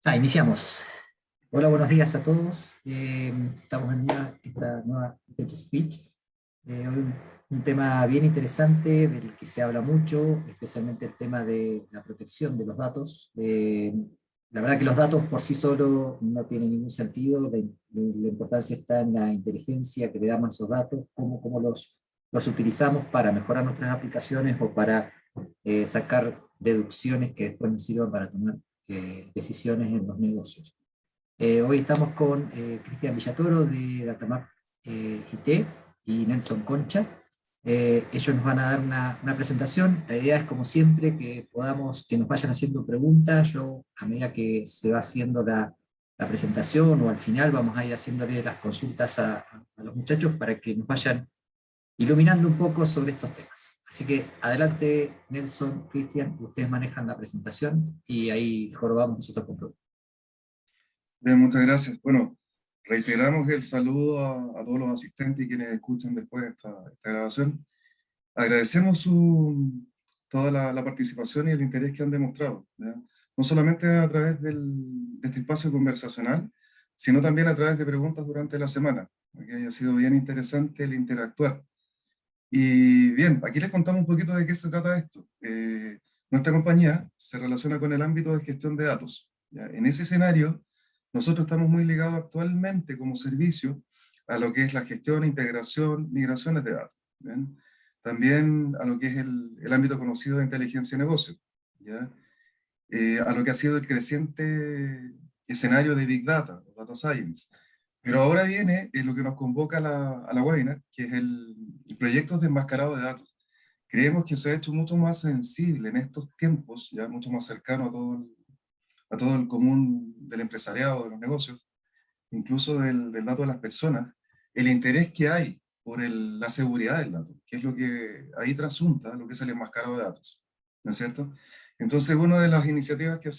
Iniciamos. Hola, buenos días a todos. Estamos en esta nueva Tech Speech. Hoy un tema bien interesante del que se habla mucho, especialmente el tema de la protección de los datos. La verdad que los datos por sí solos no tienen ningún sentido. La importancia está en la inteligencia que le damos a esos datos, cómo los utilizamos para mejorar nuestras aplicaciones o para sacar deducciones que después nos sirvan para tomar decisiones en los negocios. Hoy estamos con Cristian Villatoro de Datamap IT y Nelson Concha. Ellos nos van a dar una presentación. La idea es, como siempre, que nos vayan haciendo preguntas. Yo, a medida que se va haciendo la presentación o al final, vamos a ir haciéndole las consultas a los muchachos para que nos vayan iluminando un poco sobre estos temas. Así que adelante, Nelson, Cristian, ustedes manejan la presentación y ahí jorobamos nosotros con preguntas. Bien, muchas gracias. Bueno, reiteramos el saludo a todos los asistentes y quienes escuchan después esta grabación. Agradecemos toda la participación y el interés que han demostrado, ¿ya? No solamente a través de este espacio conversacional, sino también a través de preguntas durante la semana. Que ha sido bien interesante el interactuar. Y bien, aquí les contamos un poquito de qué se trata esto. Nuestra compañía se relaciona con el ámbito de gestión de datos, ¿ya? En ese escenario, nosotros estamos muy ligados actualmente como servicio a lo que es la gestión, integración, migraciones de datos, ¿bien? También a lo que es el ámbito conocido de inteligencia de negocio, ¿ya? A lo que ha sido el creciente escenario de Big Data, o Data Science. Pero ahora viene lo que nos convoca a la webinar, que es el proyecto de enmascarado de datos. Creemos que se ha hecho mucho más sensible en estos tiempos, ya mucho más cercano a todo el común del empresariado, de los negocios, incluso del dato de las personas, el interés que hay por la seguridad del dato, que es lo que ahí trasunta, lo que es el enmascarado de datos, ¿no es cierto? Entonces, una de las iniciativas que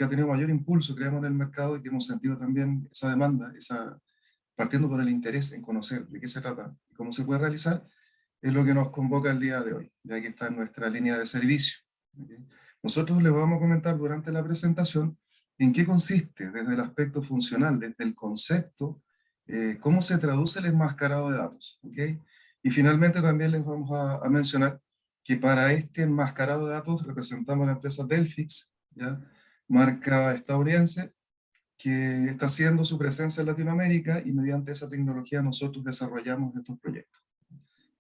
ha tenido mayor impulso, creemos, en el mercado y que hemos sentido también esa demanda, partiendo por el interés en conocer de qué se trata y cómo se puede realizar, es lo que nos convoca el día de hoy, ya que está en nuestra línea de servicio. ¿Okay? Nosotros les vamos a comentar durante la presentación en qué consiste desde el aspecto funcional, desde el concepto, cómo se traduce el enmascarado de datos. ¿Okay? Y finalmente también les vamos a mencionar que para este enmascarado de datos representamos a la empresa Delphix, ¿ya? Marca estadounidense, que está haciendo su presencia en Latinoamérica y mediante esa tecnología nosotros desarrollamos estos proyectos.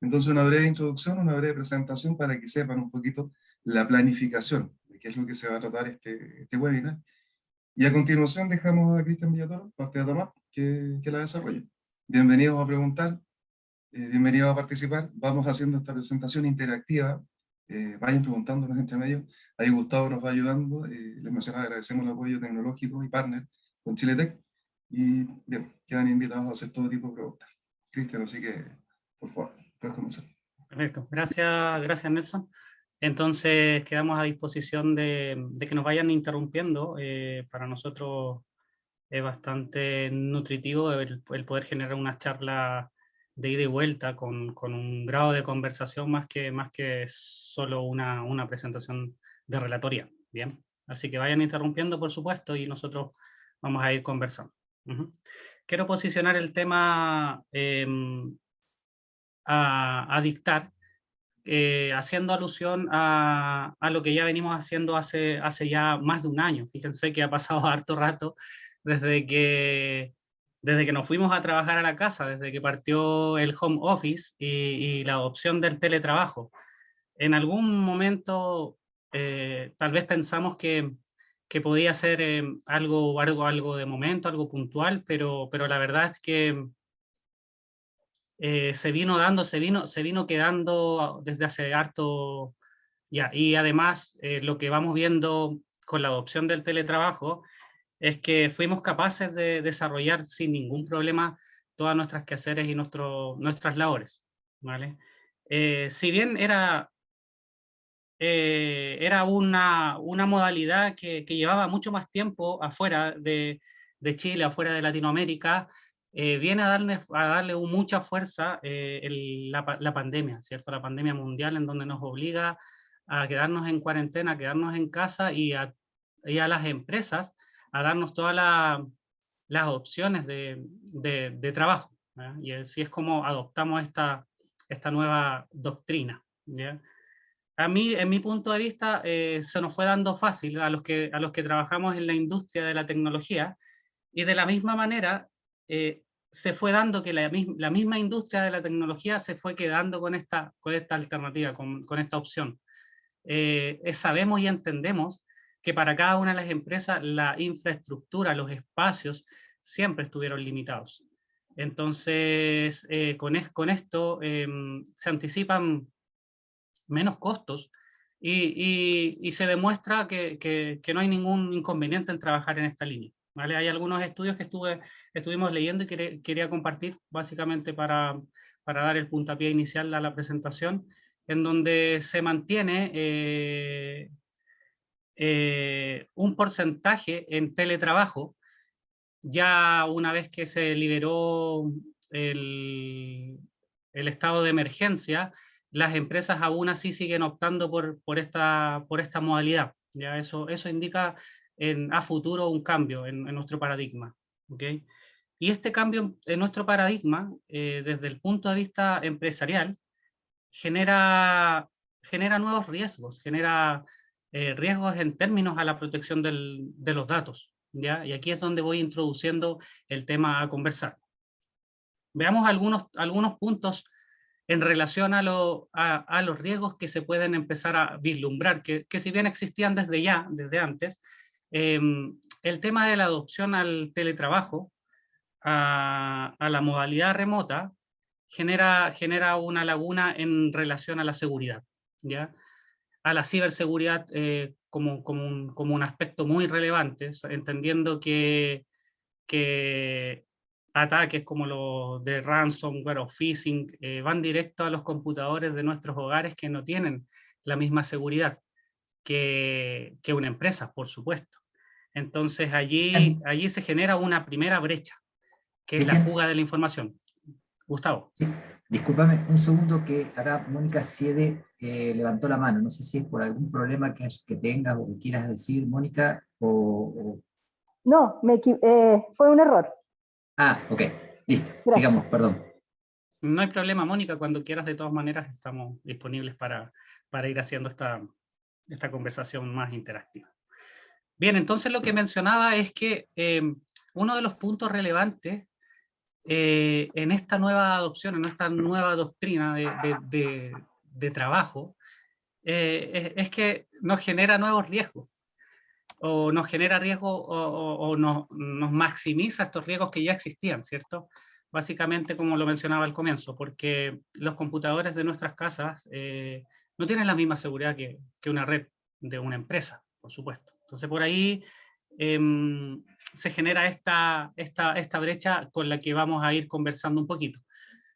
Entonces, una breve introducción, una breve presentación para que sepan un poquito la planificación de qué es lo que se va a tratar este webinar. Y a continuación dejamos a Cristian Villatoro, parte de Tomás, que la desarrolle. Bienvenidos a preguntar, bienvenidos a participar. Vamos haciendo esta presentación interactiva. Vayan preguntándonos entre medio. Ahí Gustavo nos va ayudando. Les mencionaba, agradecemos el apoyo tecnológico y partner con ChileTech. Y bien, quedan invitados a hacer todo tipo de preguntas. Cristian, así que, por favor, puedes comenzar. Perfecto, gracias Nelson. Entonces quedamos a disposición de que nos vayan interrumpiendo. Para nosotros es bastante nutritivo el poder generar una charla de ida y vuelta con un grado de conversación más que solo una presentación de relatoría. Bien, así que vayan interrumpiendo, por supuesto, y nosotros vamos a ir conversando. Quiero posicionar el tema a dictar, haciendo alusión a lo que ya venimos haciendo hace ya más de un año. Fíjense que ha pasado harto rato desde que, desde que nos fuimos a trabajar a la casa, desde que partió el home office y la opción del teletrabajo. En algún momento tal vez pensamos que podía ser algo de momento, algo puntual, pero la verdad es que se vino dando, se vino quedando desde hace harto ya. Y además, lo que vamos viendo con la adopción del teletrabajo es que fuimos capaces de desarrollar sin ningún problema todas nuestras quehaceres y nuestras labores, ¿vale? Si bien era una modalidad que llevaba mucho más tiempo afuera de Chile, afuera de Latinoamérica, viene a darle mucha fuerza la pandemia, ¿cierto? La pandemia mundial, en donde nos obliga a quedarnos en cuarentena, a quedarnos en casa y a las empresas a darnos todas las opciones de trabajo, ¿ya? Y así es como adoptamos esta nueva doctrina, ¿ya? A mí, en mi punto de vista, se nos fue dando fácil a los que trabajamos en la industria de la tecnología, y de la misma manera se fue dando que la misma industria de la tecnología se fue quedando con esta alternativa, con esta opción. Sabemos y entendemos que para cada una de las empresas la infraestructura, los espacios, siempre estuvieron limitados. Entonces, con esto se anticipan menos costos y se demuestra que no hay ningún inconveniente en trabajar en esta línea, ¿vale? Hay algunos estudios que estuvimos leyendo y quería compartir básicamente para dar el puntapié inicial a la presentación, en donde se mantiene un porcentaje en teletrabajo, ya una vez que se liberó el estado de emergencia. Las empresas aún así siguen optando por esta modalidad. ¿Ya? Eso indica a futuro un cambio en nuestro paradigma. ¿Okay? Y este cambio en nuestro paradigma, desde el punto de vista empresarial, genera nuevos riesgos, genera riesgos en términos a la protección de los datos, ¿ya? Y aquí es donde voy introduciendo el tema a conversar. Veamos algunos puntos en relación a los riesgos que se pueden empezar a vislumbrar, que si bien existían desde antes, el tema de la adopción al teletrabajo, a la modalidad remota, genera una laguna en relación a la seguridad, ¿ya? A la ciberseguridad como un aspecto muy relevante, entendiendo que ataques como los de ransomware o phishing van directo a los computadores de nuestros hogares, que no tienen la misma seguridad que una empresa, por supuesto. Entonces allí se genera una primera brecha, que es la fuga de la información. Gustavo. Sí, discúlpame un segundo, que acá Mónica Siede levantó la mano. No sé si es por algún problema que tengas o que quieras decir, Mónica, No, fue un error. Ah, ok, listo. Gracias. Sigamos, perdón. No hay problema, Mónica, cuando quieras. De todas maneras estamos disponibles para ir haciendo esta conversación más interactiva. Bien, entonces lo que mencionaba es que uno de los puntos relevantes en esta nueva adopción, en esta nueva doctrina de trabajo, es que nos genera nuevos riesgos, o nos genera riesgos, o nos maximiza estos riesgos que ya existían, ¿cierto? Básicamente, como lo mencionaba al comienzo, porque los computadores de nuestras casas no tienen la misma seguridad que una red de una empresa, por supuesto. Entonces, por ahí se genera esta brecha con la que vamos a ir conversando un poquito.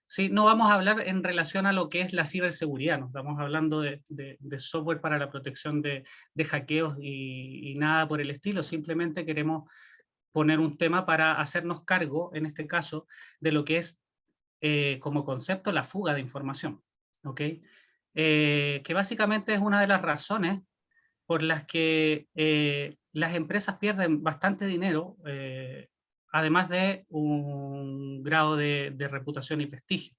Sí, no vamos a hablar en relación a lo que es la ciberseguridad, no estamos hablando de software para la protección de hackeos y nada por el estilo. Simplemente queremos poner un tema para hacernos cargo, en este caso, de lo que es como concepto la fuga de información, ¿ok? Que básicamente es una de las razones por las que las empresas pierden bastante dinero, además de un grado de reputación y prestigio,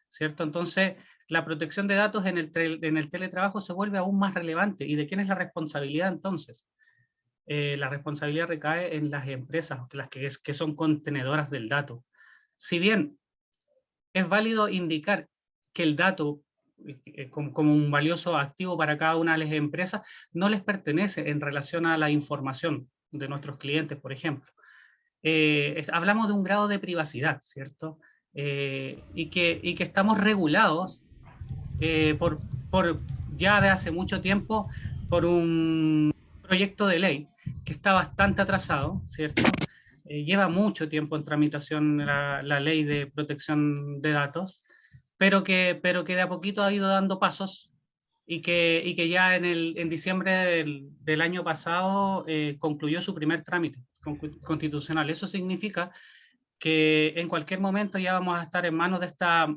¿cierto? Entonces, la protección de datos en el teletrabajo se vuelve aún más relevante. ¿Y de quién es la responsabilidad entonces? La responsabilidad recae en las empresas, las que son contenedoras del dato. Si bien es válido indicar que el dato como un valioso activo para cada una de las empresas, no les pertenece en relación a la información de nuestros clientes, por ejemplo. Hablamos de un grado de privacidad, ¿cierto? Y que estamos regulados por ya de hace mucho tiempo por un proyecto de ley que está bastante atrasado, ¿cierto? Lleva mucho tiempo en tramitación la ley de protección de datos, pero que de a poquito ha ido dando pasos y que ya en diciembre del año pasado concluyó su primer trámite constitucional. Eso significa que en cualquier momento ya vamos a estar en manos de esta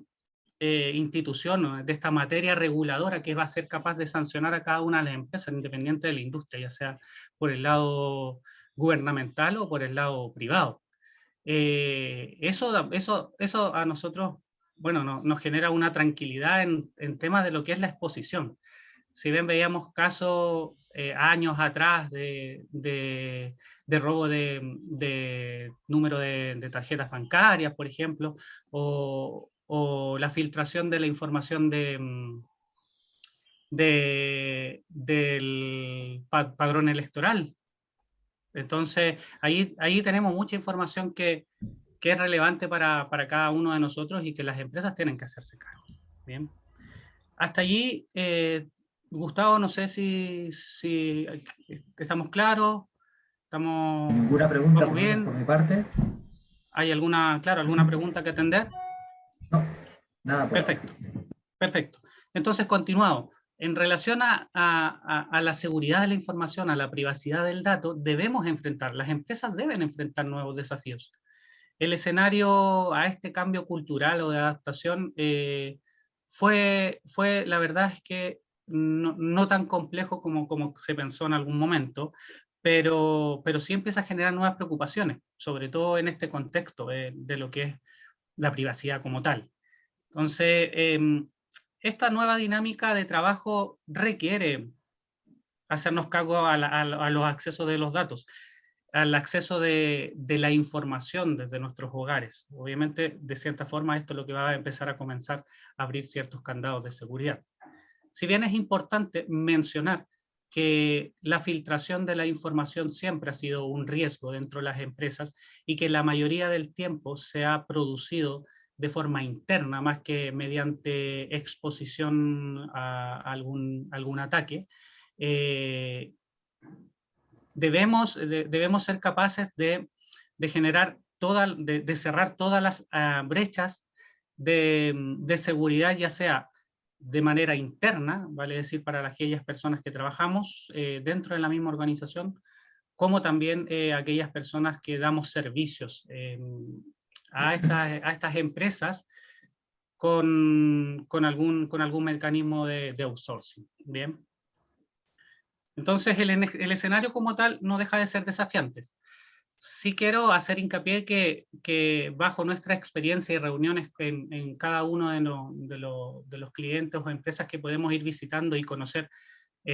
institución, de esta materia reguladora que va a ser capaz de sancionar a cada una de las empresas, independiente de la industria, ya sea por el lado gubernamental o por el lado privado. Eso a nosotros, bueno, nos genera una tranquilidad en temas de lo que es la exposición. Si bien veíamos casos años atrás de robo de número de tarjetas bancarias, por ejemplo, o la filtración de la información del padrón electoral. Entonces, ahí tenemos mucha información que es relevante para cada uno de nosotros y que las empresas tienen que hacerse cargo. Bien. Hasta allí, Gustavo, no sé si estamos claros, Ninguna pregunta ¿vamos bien? por mi parte. ¿Hay alguna pregunta que atender? No, nada por Perfecto, perfecto. Entonces, continuamos. En relación a la seguridad de la información, a la privacidad del dato, las empresas deben enfrentar nuevos desafíos. El escenario a este cambio cultural o de adaptación fue, la verdad es que no tan complejo como se pensó en algún momento, pero sí empieza a generar nuevas preocupaciones, sobre todo en este contexto de lo que es la privacidad como tal. Entonces, esta nueva dinámica de trabajo requiere hacernos cargo a los accesos de los datos, al acceso de la información desde nuestros hogares. Obviamente, de cierta forma, esto es lo que va a empezar a comenzar a abrir ciertos candados de seguridad. Si bien es importante mencionar que la filtración de la información siempre ha sido un riesgo dentro de las empresas y que la mayoría del tiempo se ha producido de forma interna más que mediante exposición a algún ataque, debemos ser capaces de generar de cerrar todas las brechas de seguridad, ya sea de manera interna, vale decir, para aquellas personas que trabajamos dentro de la misma organización, como también aquellas personas que damos servicios a estas empresas con algún mecanismo de outsourcing. Bien. Entonces, el escenario como tal no deja de ser desafiante. Sí quiero hacer hincapié que bajo nuestra experiencia y reuniones en cada uno de los clientes o empresas que podemos ir visitando y conocer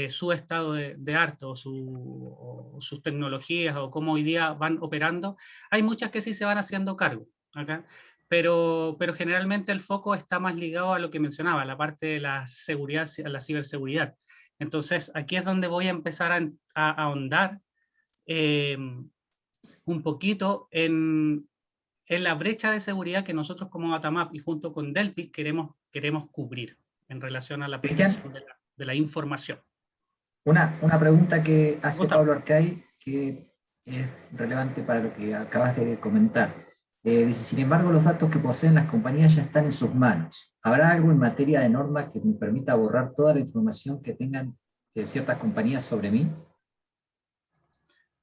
su estado de arte o sus tecnologías o cómo hoy día van operando, hay muchas que sí se van haciendo cargo acá, pero generalmente el foco está más ligado a lo que mencionaba, la parte de la seguridad, a la ciberseguridad. Entonces, aquí es donde voy a empezar a ahondar un poquito en la brecha de seguridad que nosotros como Datamap y junto con Delphi queremos cubrir en relación a la protección de la información. Una pregunta que hace Gustavo. Pablo Arcay, que es relevante para lo que acabas de comentar. Dice, sin embargo, los datos que poseen las compañías ya están en sus manos. ¿Habrá algo en materia de norma que me permita borrar toda la información que tengan ciertas compañías sobre mí?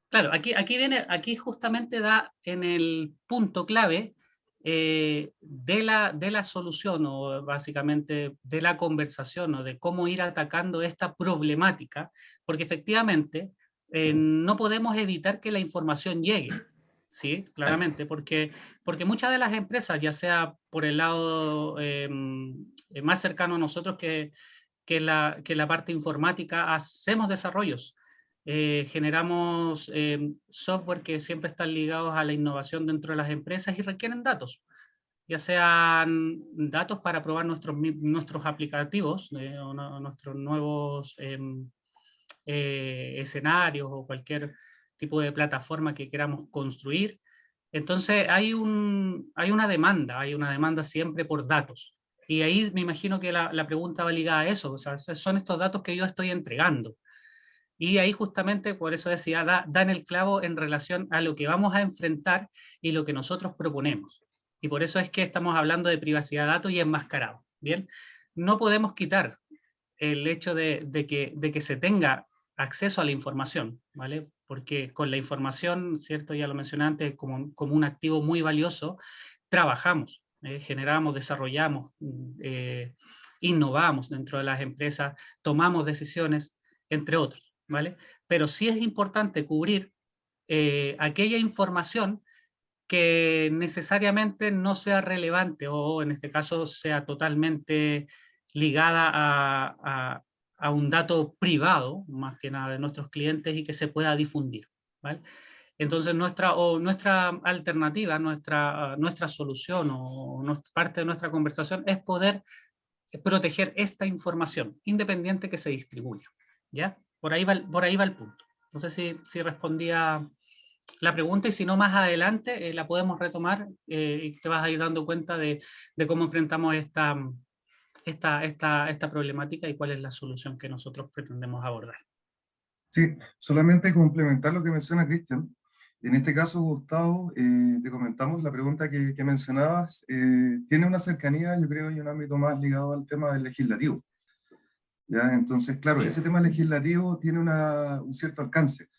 Claro, aquí justamente da en el punto clave de la solución o básicamente de la conversación o de cómo ir atacando esta problemática, porque efectivamente no podemos evitar que la información llegue, ¿sí? Claramente, porque muchas de las empresas, ya sea por el lado más cercano a nosotros que la parte informática, hacemos desarrollos. Generamos software que siempre están ligados a la innovación dentro de las empresas y requieren datos, ya sean datos para probar nuestros aplicativos o nuestros nuevos escenarios o cualquier tipo de plataforma que queramos construir. Entonces hay una demanda siempre por datos. Y ahí me imagino que la pregunta va ligada a eso, o sea, son estos datos que yo estoy entregando. Y ahí justamente, por eso decía, da en el clavo en relación a lo que vamos a enfrentar y lo que nosotros proponemos. Y por eso es que estamos hablando de privacidad de datos y enmascarado. ¿Bien? No podemos quitar el hecho de que se tenga acceso a la información, ¿vale? Porque con la información, ¿cierto? Ya lo mencioné antes, como un activo muy valioso, trabajamos, generamos, desarrollamos, innovamos dentro de las empresas, tomamos decisiones, entre otros. ¿Vale? Pero sí es importante cubrir aquella información que necesariamente no sea relevante o en este caso sea totalmente ligada a un dato privado, más que nada de nuestros clientes y que se pueda difundir, ¿vale? Entonces nuestra alternativa, nuestra solución o parte de nuestra conversación es poder proteger esta información, independiente que se distribuya, ¿ya? Por ahí va el punto. No sé si respondía la pregunta, y si no, más adelante la podemos retomar y te vas a ir dando cuenta de cómo enfrentamos esta problemática y cuál es la solución que nosotros pretendemos abordar. Sí, solamente complementar lo que menciona Cristian. En este caso, Gustavo, te comentamos la pregunta que mencionabas, tiene una cercanía, yo creo, y un ámbito más ligado al tema del legislativo. ¿Ya? Entonces, claro, Sí. ese tema legislativo tiene un cierto alcance.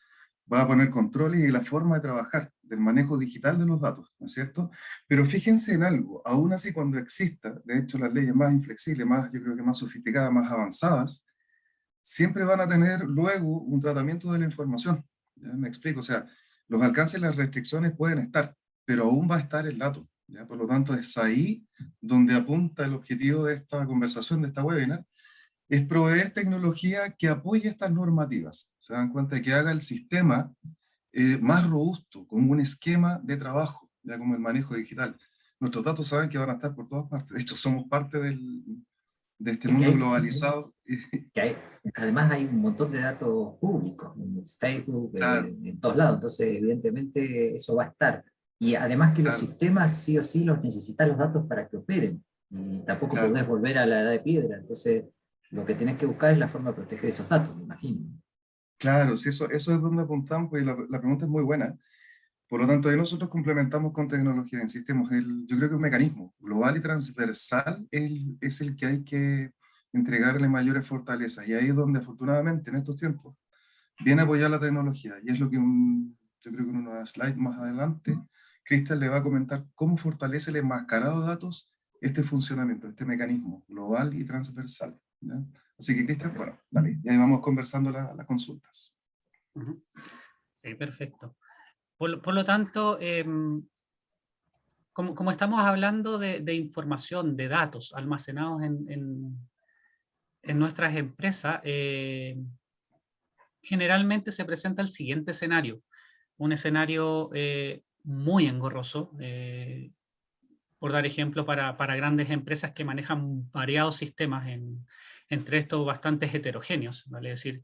Va a poner controles y la forma de trabajar, del manejo digital de los datos, ¿no es cierto? Pero fíjense en algo, aún así cuando exista, de hecho, las leyes más inflexibles, más, yo creo que más sofisticadas, más avanzadas, siempre van a tener luego un tratamiento de la información. ¿Ya? Me explico, o sea, los alcances y las restricciones pueden estar, pero aún va a estar el dato. ¿Ya? Por lo tanto, es ahí donde apunta el objetivo de esta conversación, de esta webinar, es proveer tecnología que apoye estas normativas. Se dan cuenta de que haga el sistema más robusto, como un esquema de trabajo, ya como el manejo digital. Nuestros datos saben que van a estar por todas partes. De hecho, somos parte de este Es que mundo globalizado. que hay, además hay un montón de datos públicos en Facebook, Claro, en todos lados, entonces evidentemente eso va a estar. Y además que los claro, sistemas sí o sí los necesitan los datos para que operen, y tampoco claro. podés volver a la edad de piedra, entonces lo que tenés que buscar es la forma de proteger esos datos, me imagino. Claro, sí, eso es donde apuntamos, pues la pregunta es muy buena. Por lo tanto, ahí nosotros complementamos con tecnología, insistimos, yo creo que un mecanismo global y transversal es el que hay que entregarle mayores fortalezas. Y ahí es donde afortunadamente en estos tiempos viene a apoyar la tecnología. Y es lo que yo creo que en unos slides más adelante, Cristian le va a comentar cómo fortalece el enmascarado de datos este funcionamiento, este mecanismo global y transversal. ¿Ya? Así que Cristian, bueno, dale, ya vamos conversando las consultas. Sí, perfecto. Por lo tanto, como estamos hablando de información, de datos almacenados en nuestras empresas, generalmente se presenta el siguiente escenario, un escenario muy engorroso, por dar ejemplo, para grandes empresas que manejan variados sistemas, entre estos bastante heterogéneos, ¿vale? Es decir,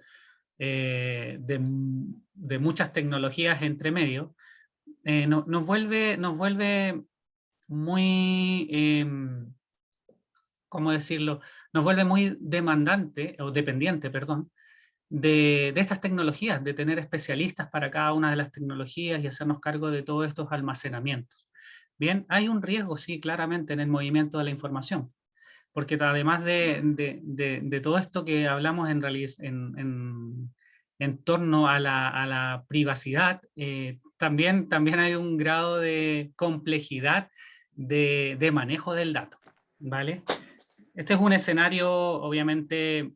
de muchas tecnologías entre medio, nos vuelve muy, ¿cómo decirlo? Nos vuelve muy demandante, o dependiente, perdón, de estas tecnologías, de tener especialistas para cada una de las tecnologías y hacernos cargo de todos estos almacenamientos. Bien, hay un riesgo, sí, claramente, en el movimiento de la información, porque además de todo esto que hablamos en torno a la privacidad, también hay un grado de complejidad de manejo del dato, ¿vale? Este es un escenario, obviamente,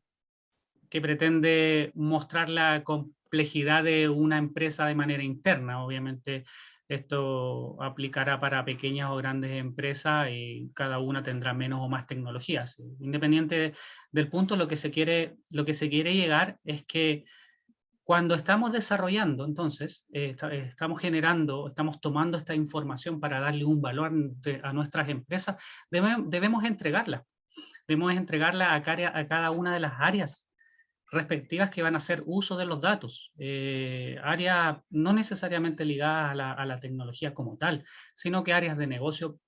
que pretende mostrar la complejidad de una empresa de manera interna. Obviamente esto aplicará para pequeñas o grandes empresas y cada una tendrá menos o más tecnologías. Independiente del punto, lo que se quiere llegar es que cuando estamos desarrollando, entonces, estamos generando, estamos tomando esta información para darle un valor a nuestras empresas, debemos entregarla. Debemos entregarla a cada una de las áreas respectivas que van a hacer uso de los datos, áreas no necesariamente ligadas a la tecnología como tal, sino que áreas de negocio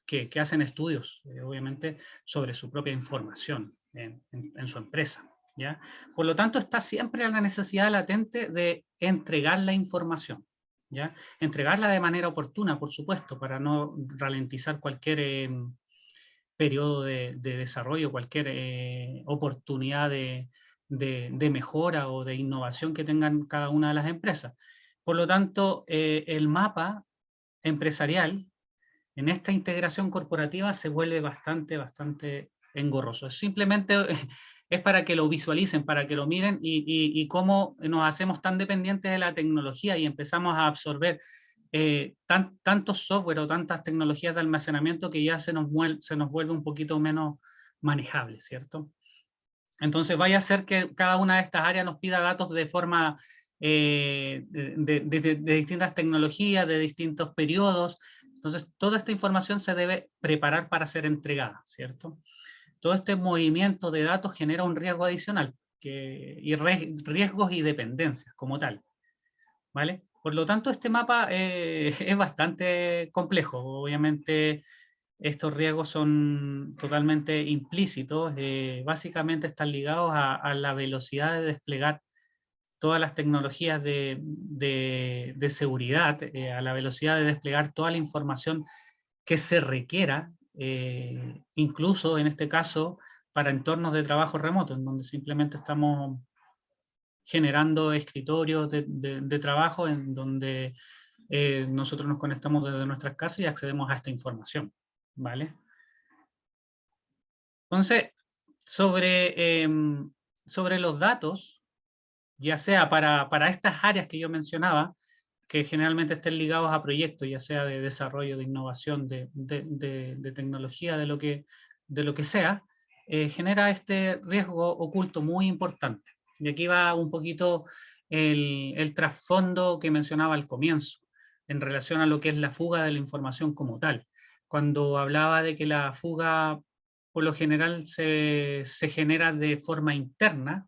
que hacen estudios, obviamente, sobre su propia información en su empresa, ¿ya? Por lo tanto, está siempre la necesidad latente de entregar la información, ¿ya? Entregarla de manera oportuna, por supuesto, para no ralentizar cualquier periodo de desarrollo, cualquier oportunidad de mejora o de innovación que tengan cada una de las empresas. Por lo tanto, el mapa empresarial en esta integración corporativa se vuelve bastante engorroso. Es simplemente es para que lo visualicen, para que lo miren y cómo nos hacemos tan dependientes de la tecnología y empezamos a absorber tantos software o tantas tecnologías de almacenamiento que ya se nos vuelve un poquito menos manejable, ¿cierto? Entonces vaya a ser que cada una de estas áreas nos pida datos de forma de distintas tecnologías, de distintos periodos. Entonces toda esta información se debe preparar para ser entregada, ¿cierto? Todo este movimiento de datos genera un riesgo adicional y riesgos y dependencias como tal, ¿vale? Por lo tanto, este mapa es bastante complejo. Obviamente, estos riesgos son totalmente implícitos. Básicamente están ligados a la velocidad de desplegar todas las tecnologías de seguridad, a la velocidad de desplegar toda la información que se requiera, incluso en este caso para entornos de trabajo remoto, en donde simplemente estamos generando escritorios de trabajo en donde nosotros nos conectamos desde nuestras casas y accedemos a esta información, ¿vale? Entonces, sobre los datos, ya sea para estas áreas que yo mencionaba, que generalmente estén ligados a proyectos, ya sea de desarrollo, de innovación, de tecnología, de lo que sea, genera este riesgo oculto muy importante. Y aquí va un poquito el trasfondo que mencionaba al comienzo, en relación a lo que es la fuga de la información como tal. Cuando hablaba de que la fuga, por lo general, se genera de forma interna,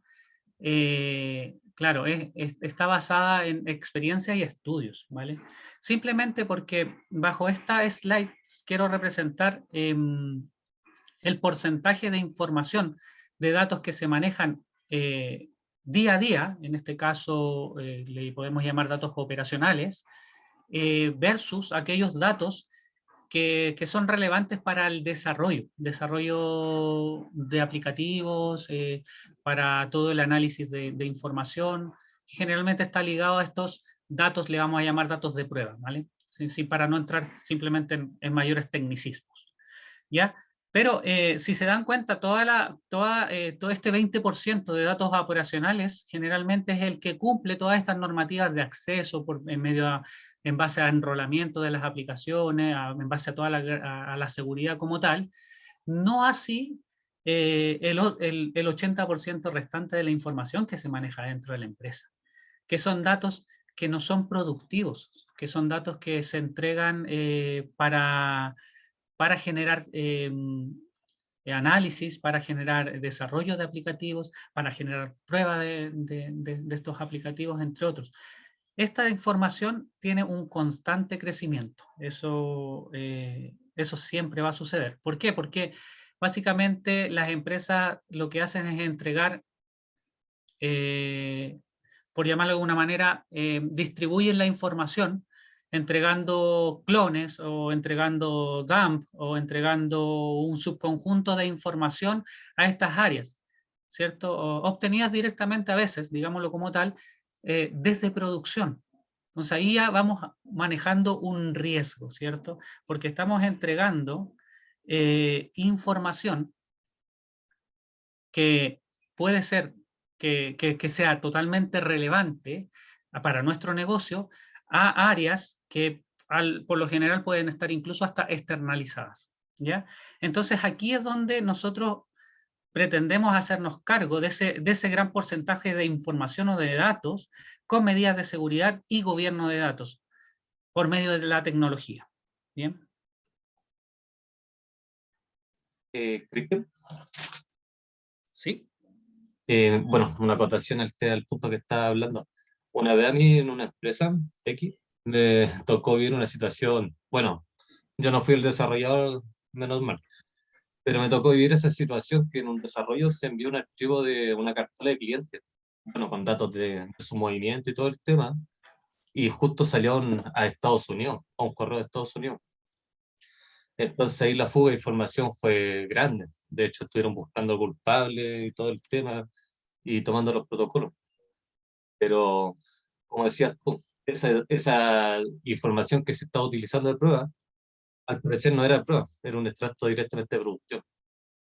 claro, está basada en experiencia y estudios, ¿vale? Simplemente porque bajo esta slide quiero representar el porcentaje de información de datos que se manejan día a día, en este caso le podemos llamar datos operacionales, versus aquellos datos que son relevantes para el desarrollo de aplicativos, para todo el análisis de información, que generalmente está ligado a estos datos, le vamos a llamar datos de prueba, ¿vale? Sí, para no entrar simplemente en mayores tecnicismos, ¿ya? Pero si se dan cuenta, todo este 20% de datos operacionales generalmente es el que cumple todas estas normativas de acceso en base a enrolamiento de las aplicaciones, en base a toda la seguridad como tal. No así el 80% restante de la información que se maneja dentro de la empresa, que son datos que no son productivos, que son datos que se entregan para generar análisis, para generar desarrollo de aplicativos, para generar prueba de estos aplicativos, entre otros. Esta información tiene un constante crecimiento. Eso siempre va a suceder. ¿Por qué? Porque básicamente las empresas lo que hacen es entregar, por llamarlo de alguna manera, distribuyen la información entregando clones o entregando dump o entregando un subconjunto de información a estas áreas, ¿cierto? Obtenidas directamente a veces, digámoslo como tal, desde producción. Entonces ahí ya vamos manejando un riesgo, ¿cierto? Porque estamos entregando información que puede ser que sea totalmente relevante para nuestro negocio a áreas que por lo general pueden estar incluso hasta externalizadas, ¿ya? Entonces aquí es donde nosotros pretendemos hacernos cargo de ese gran porcentaje de información o de datos con medidas de seguridad y gobierno de datos por medio de la tecnología. ¿Bien? Cristian. Sí. Bueno, una acotación al punto que estaba hablando. Una vez a mí en una empresa X me tocó vivir una situación, bueno, yo no fui el desarrollador, menos mal, pero me tocó vivir esa situación que en un desarrollo se envió un archivo de una cartela de clientes, bueno, con datos de su movimiento y todo el tema, y justo salió a Estados Unidos, a un correo de Estados Unidos. Entonces ahí la fuga de información fue grande. De hecho, estuvieron buscando culpables y todo el tema y tomando los protocolos. Pero, como decías tú, esa información que se estaba utilizando de prueba, al parecer no era prueba, era un extracto directamente de producción.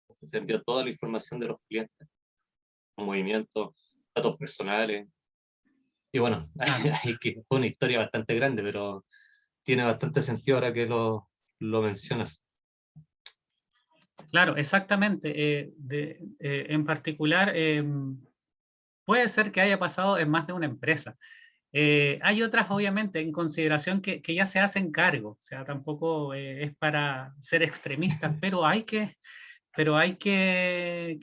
Entonces se envió toda la información de los clientes. movimientos, datos personales. Y bueno, fue una historia bastante grande, pero tiene bastante sentido ahora que lo mencionas. Claro, exactamente. En particular, puede ser que haya pasado en más de una empresa. Hay otras, obviamente, en consideración que ya se hacen cargo, o sea, tampoco es para ser extremistas, pero hay que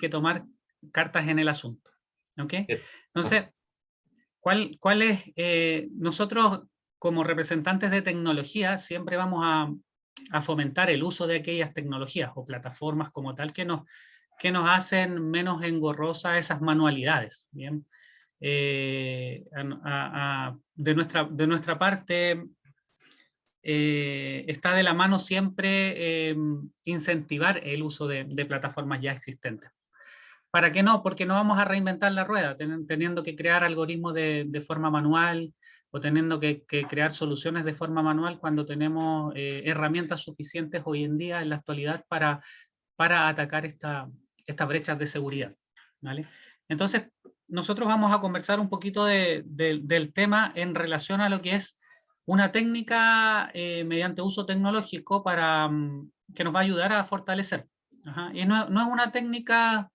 tomar cartas en el asunto. ¿Ok? Entonces, ¿cuál es? Nosotros, como representantes de tecnología, siempre vamos a fomentar el uso de aquellas tecnologías o plataformas como tal que nos hacen menos engorrosas esas manualidades. ¿Bien? De nuestra parte, está de la mano siempre incentivar el uso de plataformas ya existentes. ¿Para qué no? Porque no vamos a reinventar la rueda, teniendo que crear algoritmos de forma manual o teniendo que crear soluciones de forma manual cuando tenemos herramientas suficientes hoy en día, en la actualidad, para atacar estas brechas de seguridad. ¿Vale? Entonces, nosotros vamos a conversar un poquito del tema en relación a lo que es una técnica mediante uso tecnológico que nos va a ayudar a fortalecer. Ajá. Y no es una técnica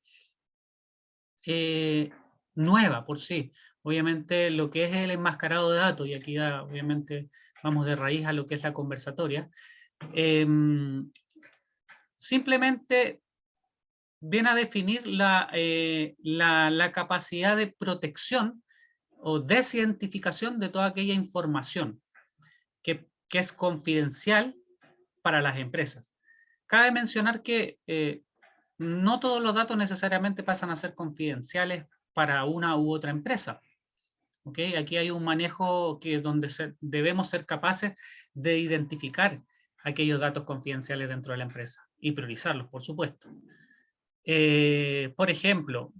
nueva por sí. Obviamente lo que es el enmascarado de datos, y aquí ya, obviamente vamos de raíz a lo que es la conversatoria, simplemente viene a definir la capacidad de protección o desientificación de toda aquella información que es confidencial para las empresas. Cabe mencionar que no todos los datos necesariamente pasan a ser confidenciales para una u otra empresa. ¿Okay? Aquí hay un manejo donde debemos ser capaces de identificar aquellos datos confidenciales dentro de la empresa y priorizarlos, por supuesto. Por ejemplo,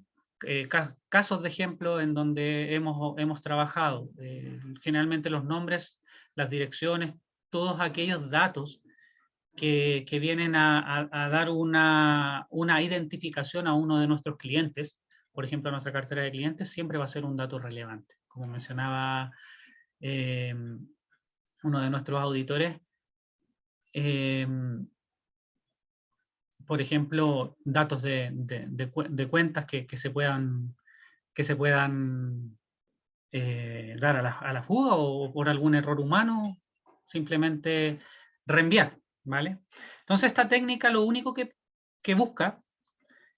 casos de ejemplo en donde hemos trabajado, generalmente los nombres, las direcciones, todos aquellos datos que vienen a dar una identificación a uno de nuestros clientes, por ejemplo, a nuestra cartera de clientes, siempre va a ser un dato relevante. Como mencionaba uno de nuestros auditores, por ejemplo, datos de cuentas que se puedan dar a la fuga o por algún error humano, simplemente reenviar, ¿vale? Entonces esta técnica lo único que busca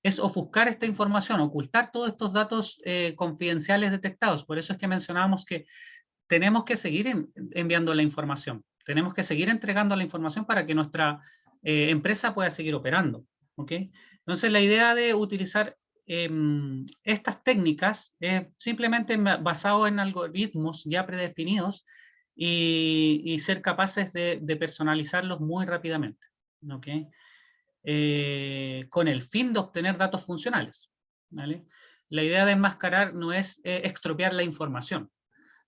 es ofuscar esta información, ocultar todos estos datos confidenciales detectados. Por eso es que mencionábamos que tenemos que seguir enviando la información, tenemos que seguir entregando la información para que nuestra empresa pueda seguir operando. ¿Okay? Entonces la idea de utilizar estas técnicas es simplemente basado en algoritmos ya predefinidos y ser capaces de personalizarlos muy rápidamente. ¿Okay? Con el fin de obtener datos funcionales. ¿Vale? La idea de enmascarar no es extropiar la información.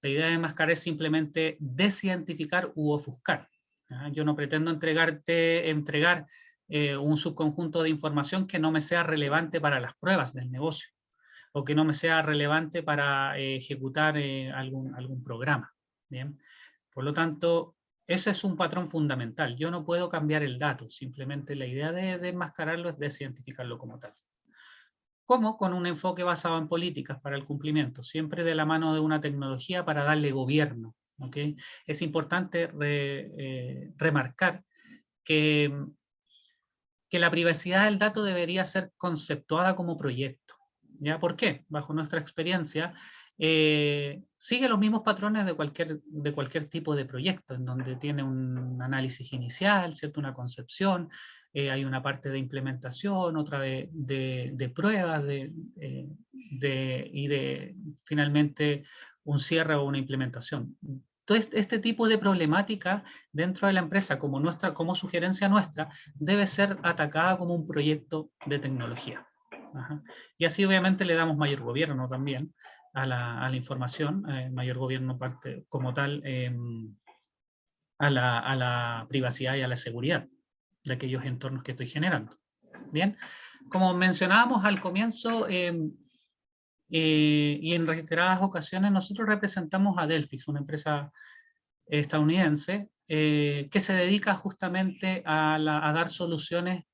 La idea de enmascarar es simplemente desidentificar u ofuscar. ¿Ya? Yo no pretendo entregar un subconjunto de información que no me sea relevante para las pruebas del negocio o que no me sea relevante para ejecutar algún programa. ¿Bien? Por lo tanto, ese es un patrón fundamental. Yo no puedo cambiar el dato, simplemente la idea de enmascararlo es desidentificarlo como tal. ¿Cómo? Con un enfoque basado en políticas para el cumplimiento, siempre de la mano de una tecnología para darle gobierno. ¿Okay? Es importante remarcar que la privacidad del dato debería ser conceptuada como proyecto. ¿Ya? ¿Por qué? Bajo nuestra experiencia, sigue los mismos patrones de cualquier tipo de proyecto, en donde tiene un análisis inicial, ¿cierto? Una concepción, hay una parte de implementación, otra de pruebas, y finalmente un cierre o una implementación. Entonces, este tipo de problemática dentro de la empresa, como sugerencia nuestra, debe ser atacada como un proyecto de tecnología. Ajá. Y así obviamente le damos mayor gobierno también a la información, mayor gobierno como tal a la privacidad y a la seguridad de aquellos entornos que estoy generando. Bien, como mencionábamos al comienzo, y en reiteradas ocasiones nosotros representamos a Delphix, una empresa estadounidense, que se dedica justamente a dar soluciones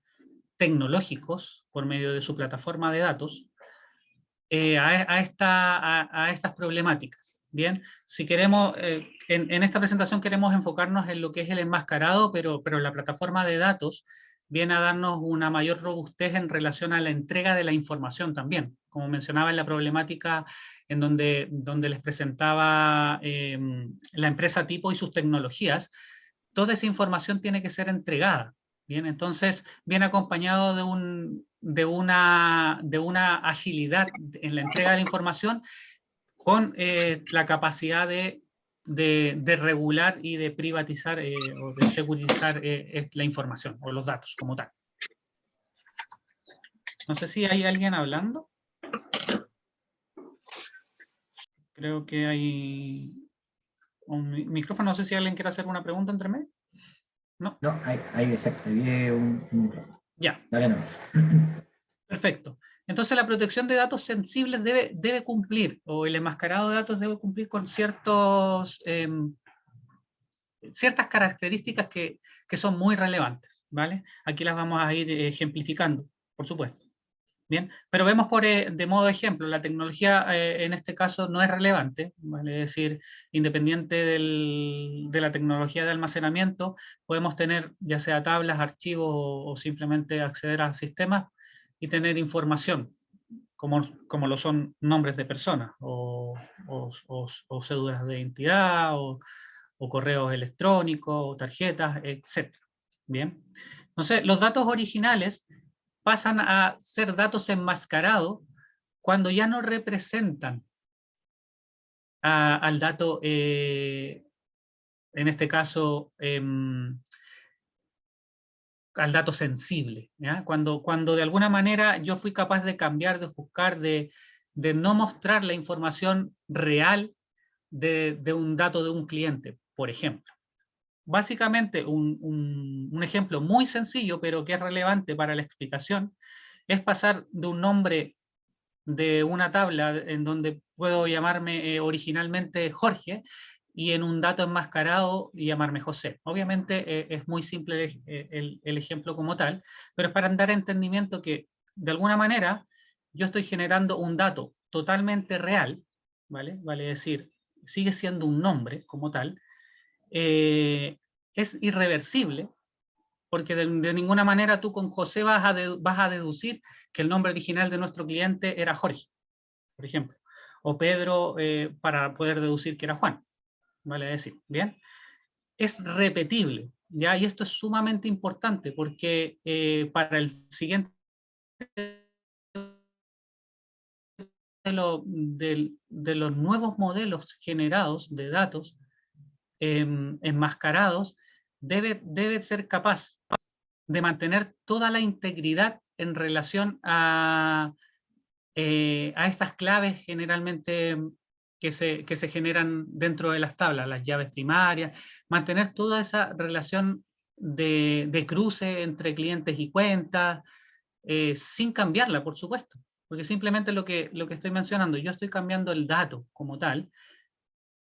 tecnológicos por medio de su plataforma de datos a estas problemáticas. Bien, si queremos, en esta presentación queremos enfocarnos en lo que es el enmascarado, pero la plataforma de datos viene a darnos una mayor robustez en relación a la entrega de la información también. Como mencionaba en la problemática en donde les presentaba la empresa tipo y sus tecnologías, toda esa información tiene que ser entregada. Bien, entonces viene acompañado de una agilidad en la entrega de la información con la capacidad de regular y de privatizar o de securizar la información o los datos como tal. No sé si hay alguien hablando. Creo que hay un micrófono. No sé si alguien quiere hacer una pregunta entre medio. No. No, hay exacto, hay un micrófono. Ya. Dale nomás. Perfecto. Entonces la protección de datos sensibles debe cumplir, o el enmascarado de datos debe cumplir con ciertas características que son muy relevantes, ¿vale? Aquí las vamos a ir ejemplificando, por supuesto. Bien, pero vemos de modo ejemplo, la tecnología en este caso no es relevante, ¿vale? Es decir, independiente de la tecnología de almacenamiento, podemos tener ya sea tablas, archivos o simplemente acceder a sistemas y tener información, como lo son nombres de personas o cédulas de identidad o correos electrónicos o tarjetas, etc. Bien, entonces los datos originales pasan a ser datos enmascarados cuando ya no representan al dato, en este caso, al dato sensible, ¿ya? Cuando de alguna manera yo fui capaz de cambiar, de buscar, de no mostrar la información real de un dato de un cliente, por ejemplo. Básicamente, un ejemplo muy sencillo, pero que es relevante para la explicación, es pasar de un nombre de una tabla en donde puedo llamarme originalmente Jorge y en un dato enmascarado llamarme José. Obviamente es muy simple el ejemplo como tal, pero es para dar entendimiento que de alguna manera yo estoy generando un dato totalmente real, ¿vale? Vale decir, sigue siendo un nombre como tal, es irreversible, porque de ninguna manera tú con José vas a deducir que el nombre original de nuestro cliente era Jorge, por ejemplo, o Pedro para poder deducir que era Juan, vale decir, ¿bien? Es repetible, ¿ya? Y esto es sumamente importante porque para el siguiente de los nuevos modelos generados de datos enmascarados, debe ser capaz de mantener toda la integridad en relación a estas claves generalmente que se generan dentro de las tablas, las llaves primarias, mantener toda esa relación de cruce entre clientes y cuentas, sin cambiarla, por supuesto, porque simplemente lo que estoy mencionando, yo estoy cambiando el dato como tal,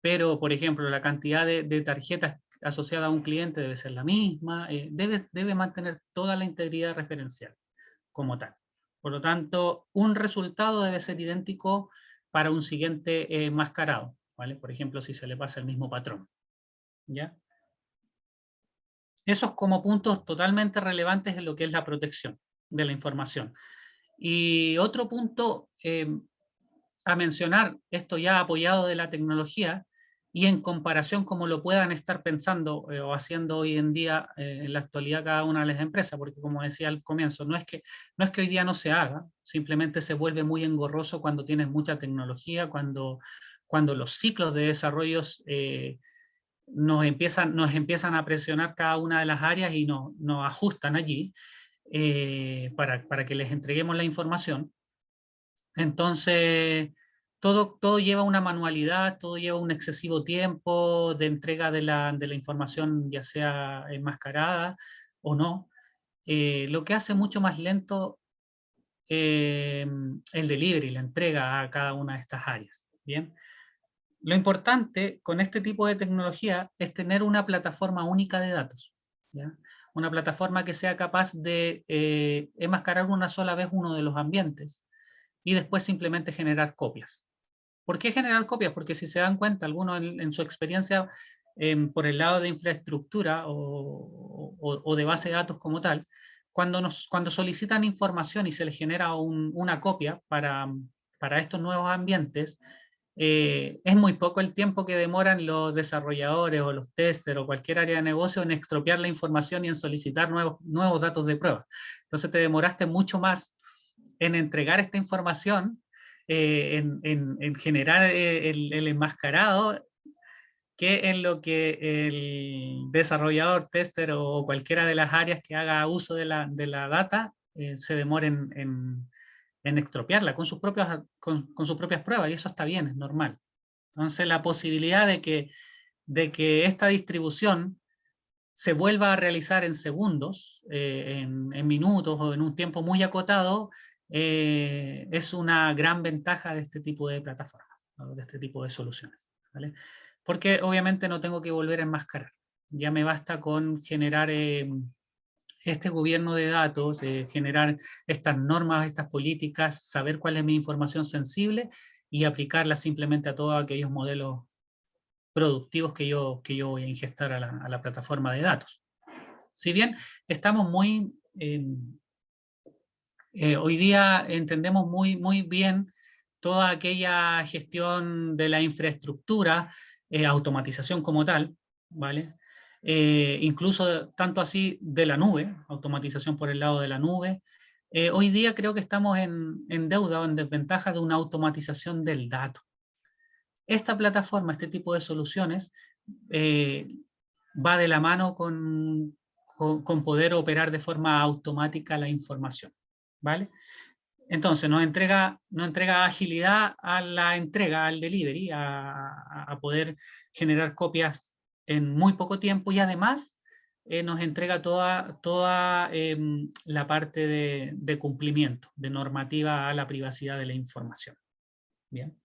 pero, por ejemplo, la cantidad de tarjetas asociada a un cliente debe ser la misma, debe mantener toda la integridad referencial como tal. Por lo tanto, un resultado debe ser idéntico para un siguiente enmascarado, ¿vale? Por ejemplo, si se le pasa el mismo patrón, ¿ya? Esos como puntos totalmente relevantes en lo que es la protección de la información. Y otro punto a mencionar, esto ya apoyado de la tecnología, y en comparación como lo puedan estar pensando o haciendo hoy en día, en la actualidad cada una de las empresas, porque como decía al comienzo, no es que hoy día no se haga, simplemente se vuelve muy engorroso cuando tienes mucha tecnología, cuando los ciclos de desarrollos nos empiezan a presionar cada una de las áreas y nos ajustan allí para que les entreguemos la información. Entonces, todo lleva una manualidad, todo lleva un excesivo tiempo de entrega de la información, ya sea enmascarada o no, lo que hace mucho más lento el delivery, la entrega a cada una de estas áreas. ¿Bien? Lo importante con este tipo de tecnología es tener una plataforma única de datos, ¿ya? Una plataforma que sea capaz de enmascarar una sola vez uno de los ambientes y después simplemente generar copias. ¿Por qué generar copias? Porque si se dan cuenta, algunos en su experiencia por el lado de infraestructura o de base de datos como tal, cuando solicitan información y se les genera una copia para estos nuevos ambientes, es muy poco el tiempo que demoran los desarrolladores o los testers o cualquier área de negocio en expropiar la información y en solicitar nuevos datos de prueba. Entonces te demoraste mucho más en entregar esta información, en generar el enmascarado, que en lo que el desarrollador, tester o cualquiera de las áreas que haga uso de la data se demoren en extropiarla con sus propias pruebas, y eso está bien, es normal. Entonces la posibilidad de que esta distribución se vuelva a realizar en segundos, en minutos o en un tiempo muy acotado, es una gran ventaja de este tipo de plataformas, ¿no? De este tipo de soluciones, ¿vale? Porque obviamente no tengo que volver a enmascarar. Ya me basta con generar este gobierno de datos, generar estas normas, estas políticas, saber cuál es mi información sensible y aplicarla simplemente a todos aquellos modelos productivos que yo voy a ingestar a la plataforma de datos. Si bien estamos hoy día entendemos muy bien toda aquella gestión de la infraestructura, automatización como tal, ¿vale? Incluso tanto así de la nube, automatización por el lado de la nube. Hoy día creo que estamos en deuda o en desventaja de una automatización del dato. Esta plataforma, este tipo de soluciones, va de la mano con poder operar de forma automática la información, ¿vale? Entonces nos entrega agilidad a la entrega, al delivery, a poder generar copias en muy poco tiempo, y además nos entrega toda la parte de cumplimiento, de normativa a la privacidad de la información. Bien.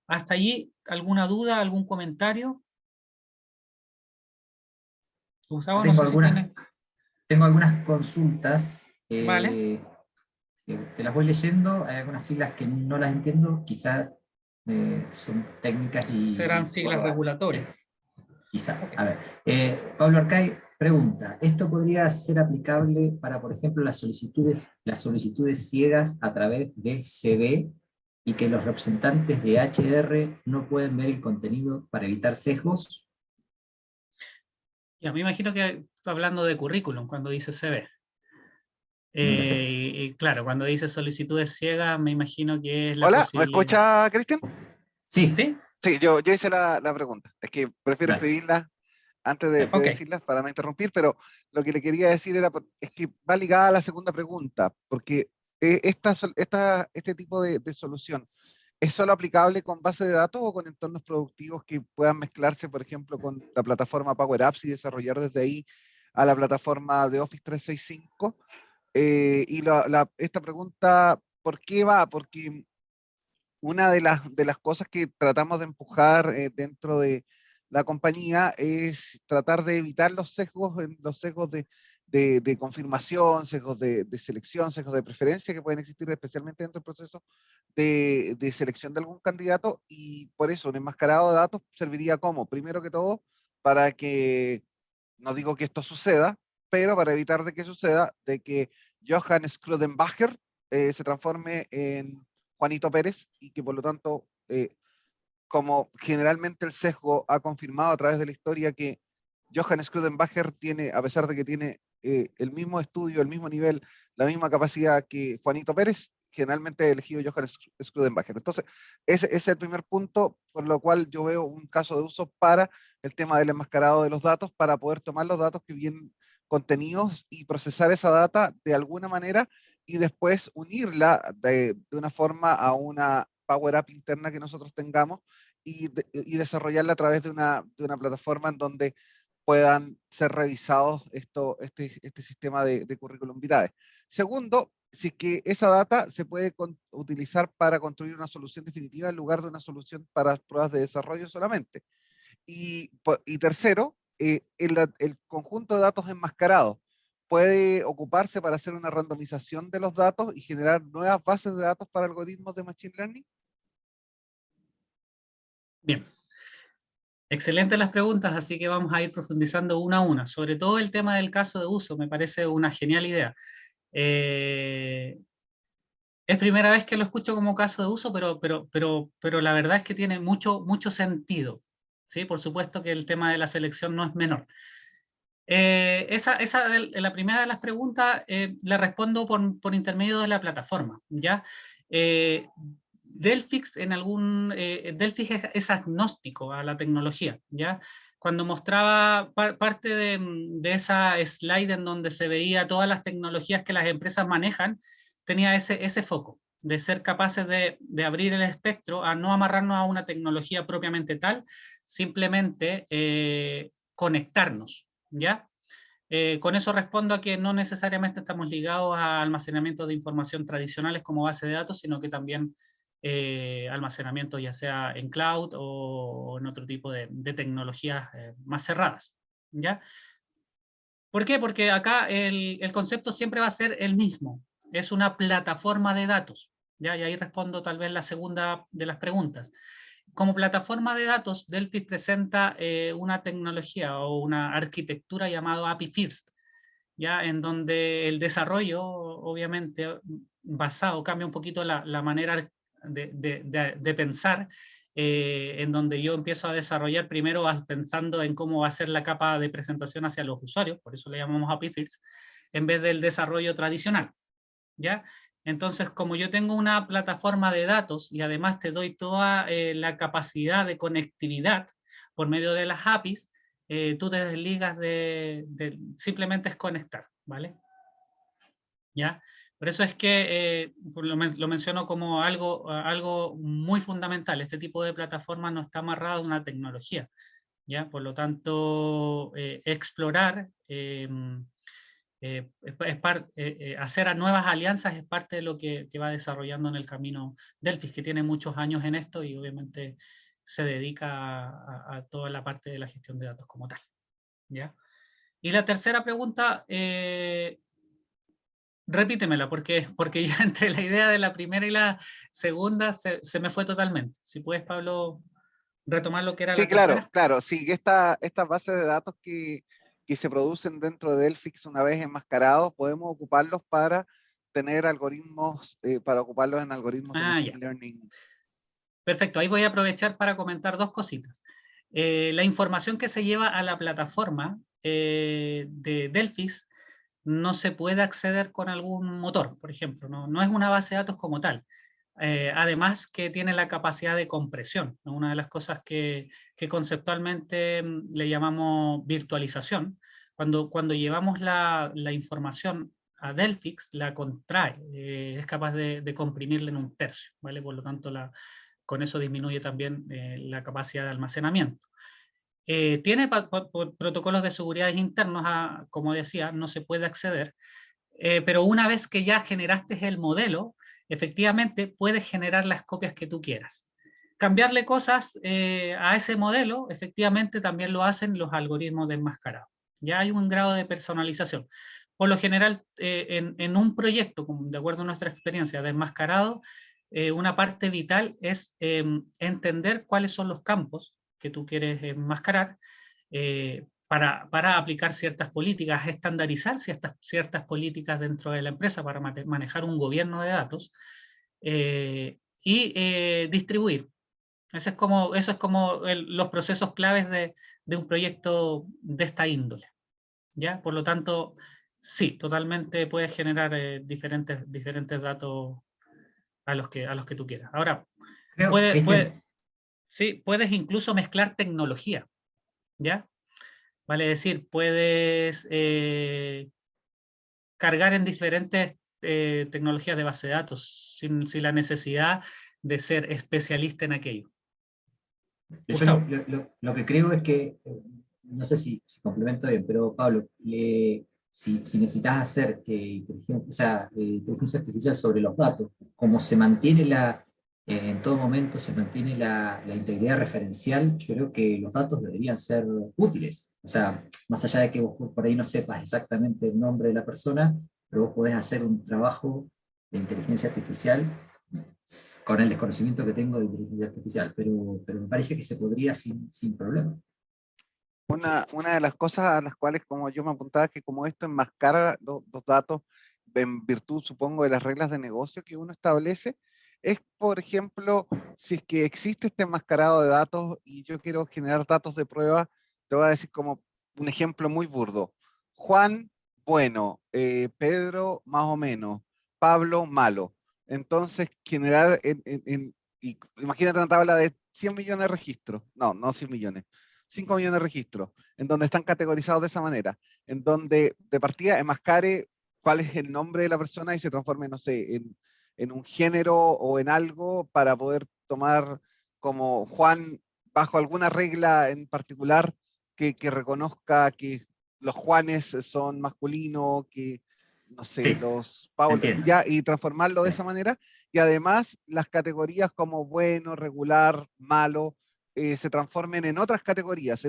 ¿Hasta allí alguna duda, algún comentario? Gustavo, no sé si tiene... Tengo algunas consultas. Vale. Te las voy leyendo. Hay algunas siglas que no las entiendo. Quizás son técnicas y... Serán siglas regulatorias. Quizá. A ver, Pablo Arcay pregunta, ¿esto podría ser aplicable para, por ejemplo, las solicitudes ciegas a través de CB y que los representantes de HR no pueden ver el contenido para evitar sesgos? Ya, me imagino que está hablando de currículum cuando dice CB. No lo sé. Y claro, cuando dice solicitudes ciegas, me imagino que es la Hola, ¿me posibilidad... escucha, Cristian? Sí. ¿Sí? Sí, yo hice la pregunta. Es que prefiero Dale. escribirla antes de Ok. decirlas para no interrumpir, pero lo que le quería decir es que va ligada a la segunda pregunta, porque este tipo de solución, ¿es solo aplicable con base de datos o con entornos productivos que puedan mezclarse, por ejemplo, con la plataforma Power Apps y desarrollar desde ahí a la plataforma de Office 365? Y esta pregunta, ¿por qué va? Porque una de las cosas que tratamos de empujar dentro de la compañía es tratar de evitar los sesgos de confirmación, sesgos de selección, sesgos de preferencia que pueden existir especialmente dentro del proceso de selección de algún candidato, y por eso un enmascarado de datos serviría como, primero que todo, para que, no digo que esto suceda, pero para evitar de que suceda, de que Johann Skrudenbacher se transforme en Juanito Pérez, y que por lo tanto, como generalmente el sesgo ha confirmado a través de la historia que Johann Skrudenbacher tiene, a pesar de que tiene el mismo estudio, el mismo nivel, la misma capacidad que Juanito Pérez, generalmente he elegido Johann Skrudenbacher. Entonces, ese es el primer punto, por lo cual yo veo un caso de uso para el tema del enmascarado de los datos, para poder tomar los datos que vienen contenidos y procesar esa data de alguna manera, y después unirla de una forma a una Power App interna que nosotros tengamos, y desarrollarla a través de una plataforma en donde puedan ser revisados este sistema de currículum vitae. Segundo, si es que esa data se puede utilizar para construir una solución definitiva en lugar de una solución para pruebas de desarrollo solamente. Y tercero, el conjunto de datos enmascarados puede ocuparse para hacer una randomización de los datos y generar nuevas bases de datos para algoritmos de Machine Learning. Bien. Excelentes las preguntas, así que vamos a ir profundizando una a una. Sobre todo el tema del caso de uso, me parece una genial idea. Es primera vez que lo escucho como caso de uso, pero la verdad es que tiene mucho sentido. ¿Sí? Por supuesto que el tema de la selección no es menor. La primera de las preguntas la respondo por intermedio de la plataforma, ¿ya? Delphix Delphix es agnóstico a la tecnología, ¿ya? Cuando mostraba parte de esa slide en donde se veía todas las tecnologías que las empresas manejan, tenía ese foco de ser capaces de abrir el espectro a no amarrarnos a una tecnología propiamente tal, simplemente conectarnos, ¿ya? Con eso respondo a que no necesariamente estamos ligados a almacenamiento de información tradicionales como base de datos, sino que también almacenamiento ya sea en cloud o en otro tipo de tecnologías más cerradas, ¿ya? ¿Por qué? Porque acá el concepto siempre va a ser el mismo, es una plataforma de datos, ¿ya? Y ahí respondo tal vez la segunda de las preguntas. Como plataforma de datos, Delphix presenta una tecnología o una arquitectura llamada API First, ¿ya? En donde el desarrollo, obviamente, cambia un poquito la manera de pensar, en donde yo empiezo a desarrollar primero pensando en cómo va a ser la capa de presentación hacia los usuarios, por eso le llamamos API First, en vez del desarrollo tradicional, ¿ya? Entonces, como yo tengo una plataforma de datos y además te doy toda la capacidad de conectividad por medio de las APIs, tú te desligas simplemente es conectar, ¿vale? ¿Ya? Por eso es que lo menciono como algo muy fundamental. Este tipo de plataforma no está amarrada a una tecnología, ¿ya? Por lo tanto, explorar hacer a nuevas alianzas es parte de lo que va desarrollando en el camino Delphix, que tiene muchos años en esto y obviamente se dedica a toda la parte de la gestión de datos como tal, ¿ya? Y la tercera pregunta, repítemela, porque ya entre la idea de la primera y la segunda se me fue totalmente. Si puedes, Pablo, retomar lo que era Sí, la tercera. claro. Sí, estas bases de datos que se producen dentro de Delphix una vez enmascarados, podemos ocuparlos para tener algoritmos, para ocuparlos en algoritmos de Machine Learning. Perfecto, ahí voy a aprovechar para comentar dos cositas. La información que se lleva a la plataforma de Delphix no se puede acceder con algún motor, por ejemplo, no es una base de datos como tal. Además que tiene la capacidad de compresión, ¿no? Una de las cosas que conceptualmente le llamamos virtualización. Cuando llevamos la información a Delphix, la contrae, es capaz de comprimirla en un tercio, ¿vale? Por lo tanto, con eso disminuye también la capacidad de almacenamiento. Tiene protocolos de seguridad internos, como decía, no se puede acceder, pero una vez que ya generaste el modelo, efectivamente puedes generar las copias que tú quieras. Cambiarle cosas a ese modelo, efectivamente también lo hacen los algoritmos de enmascarado. Ya hay un grado de personalización. Por lo general, en un proyecto, de acuerdo a nuestra experiencia de enmascarado, una parte vital es entender cuáles son los campos que tú quieres enmascarar, para aplicar ciertas políticas, estandarizar ciertas políticas dentro de la empresa para manejar un gobierno de datos y distribuir. Eso es como los procesos claves de un proyecto de esta índole, ¿ya? Por lo tanto, sí, totalmente puedes generar diferentes datos a los que tú quieras. Ahora, puedes incluso mezclar tecnología, ¿ya? Vale decir, puedes cargar en diferentes tecnologías de base de datos sin la necesidad de ser especialista en aquello. Yo lo que creo es que, no sé si complemento bien, pero Pablo, si necesitas hacer inteligencia artificial sobre los datos, como se mantiene en todo momento se mantiene la integridad referencial, yo creo que los datos deberían ser útiles. O sea, más allá de que vos por ahí no sepas exactamente el nombre de la persona, pero vos podés hacer un trabajo de inteligencia artificial con el desconocimiento que tengo de inteligencia artificial, pero me parece que se podría sin problema. Una de las cosas a las cuales, como yo me apuntaba, es que como esto enmascara los datos en virtud, supongo, de las reglas de negocio que uno establece, es, por ejemplo, si es que existe este enmascarado de datos y yo quiero generar datos de prueba, te voy a decir como un ejemplo muy burdo. Juan, bueno, Pedro, más o menos, Pablo, malo. Entonces, generar, y imagínate una tabla de 100 millones de registros, no 100 millones, 5 millones de registros, en donde están categorizados de esa manera, en donde de partida enmascare cuál es el nombre de la persona y se transforme, no sé, en un género o en algo para poder tomar como Juan bajo alguna regla en particular que reconozca que los Juanes son masculinos, que, no sé, Sí, los Paulos, entiendo. ya, y transformarlo de Sí. esa manera. Y además las categorías como bueno, regular, malo, se transformen en otras categorías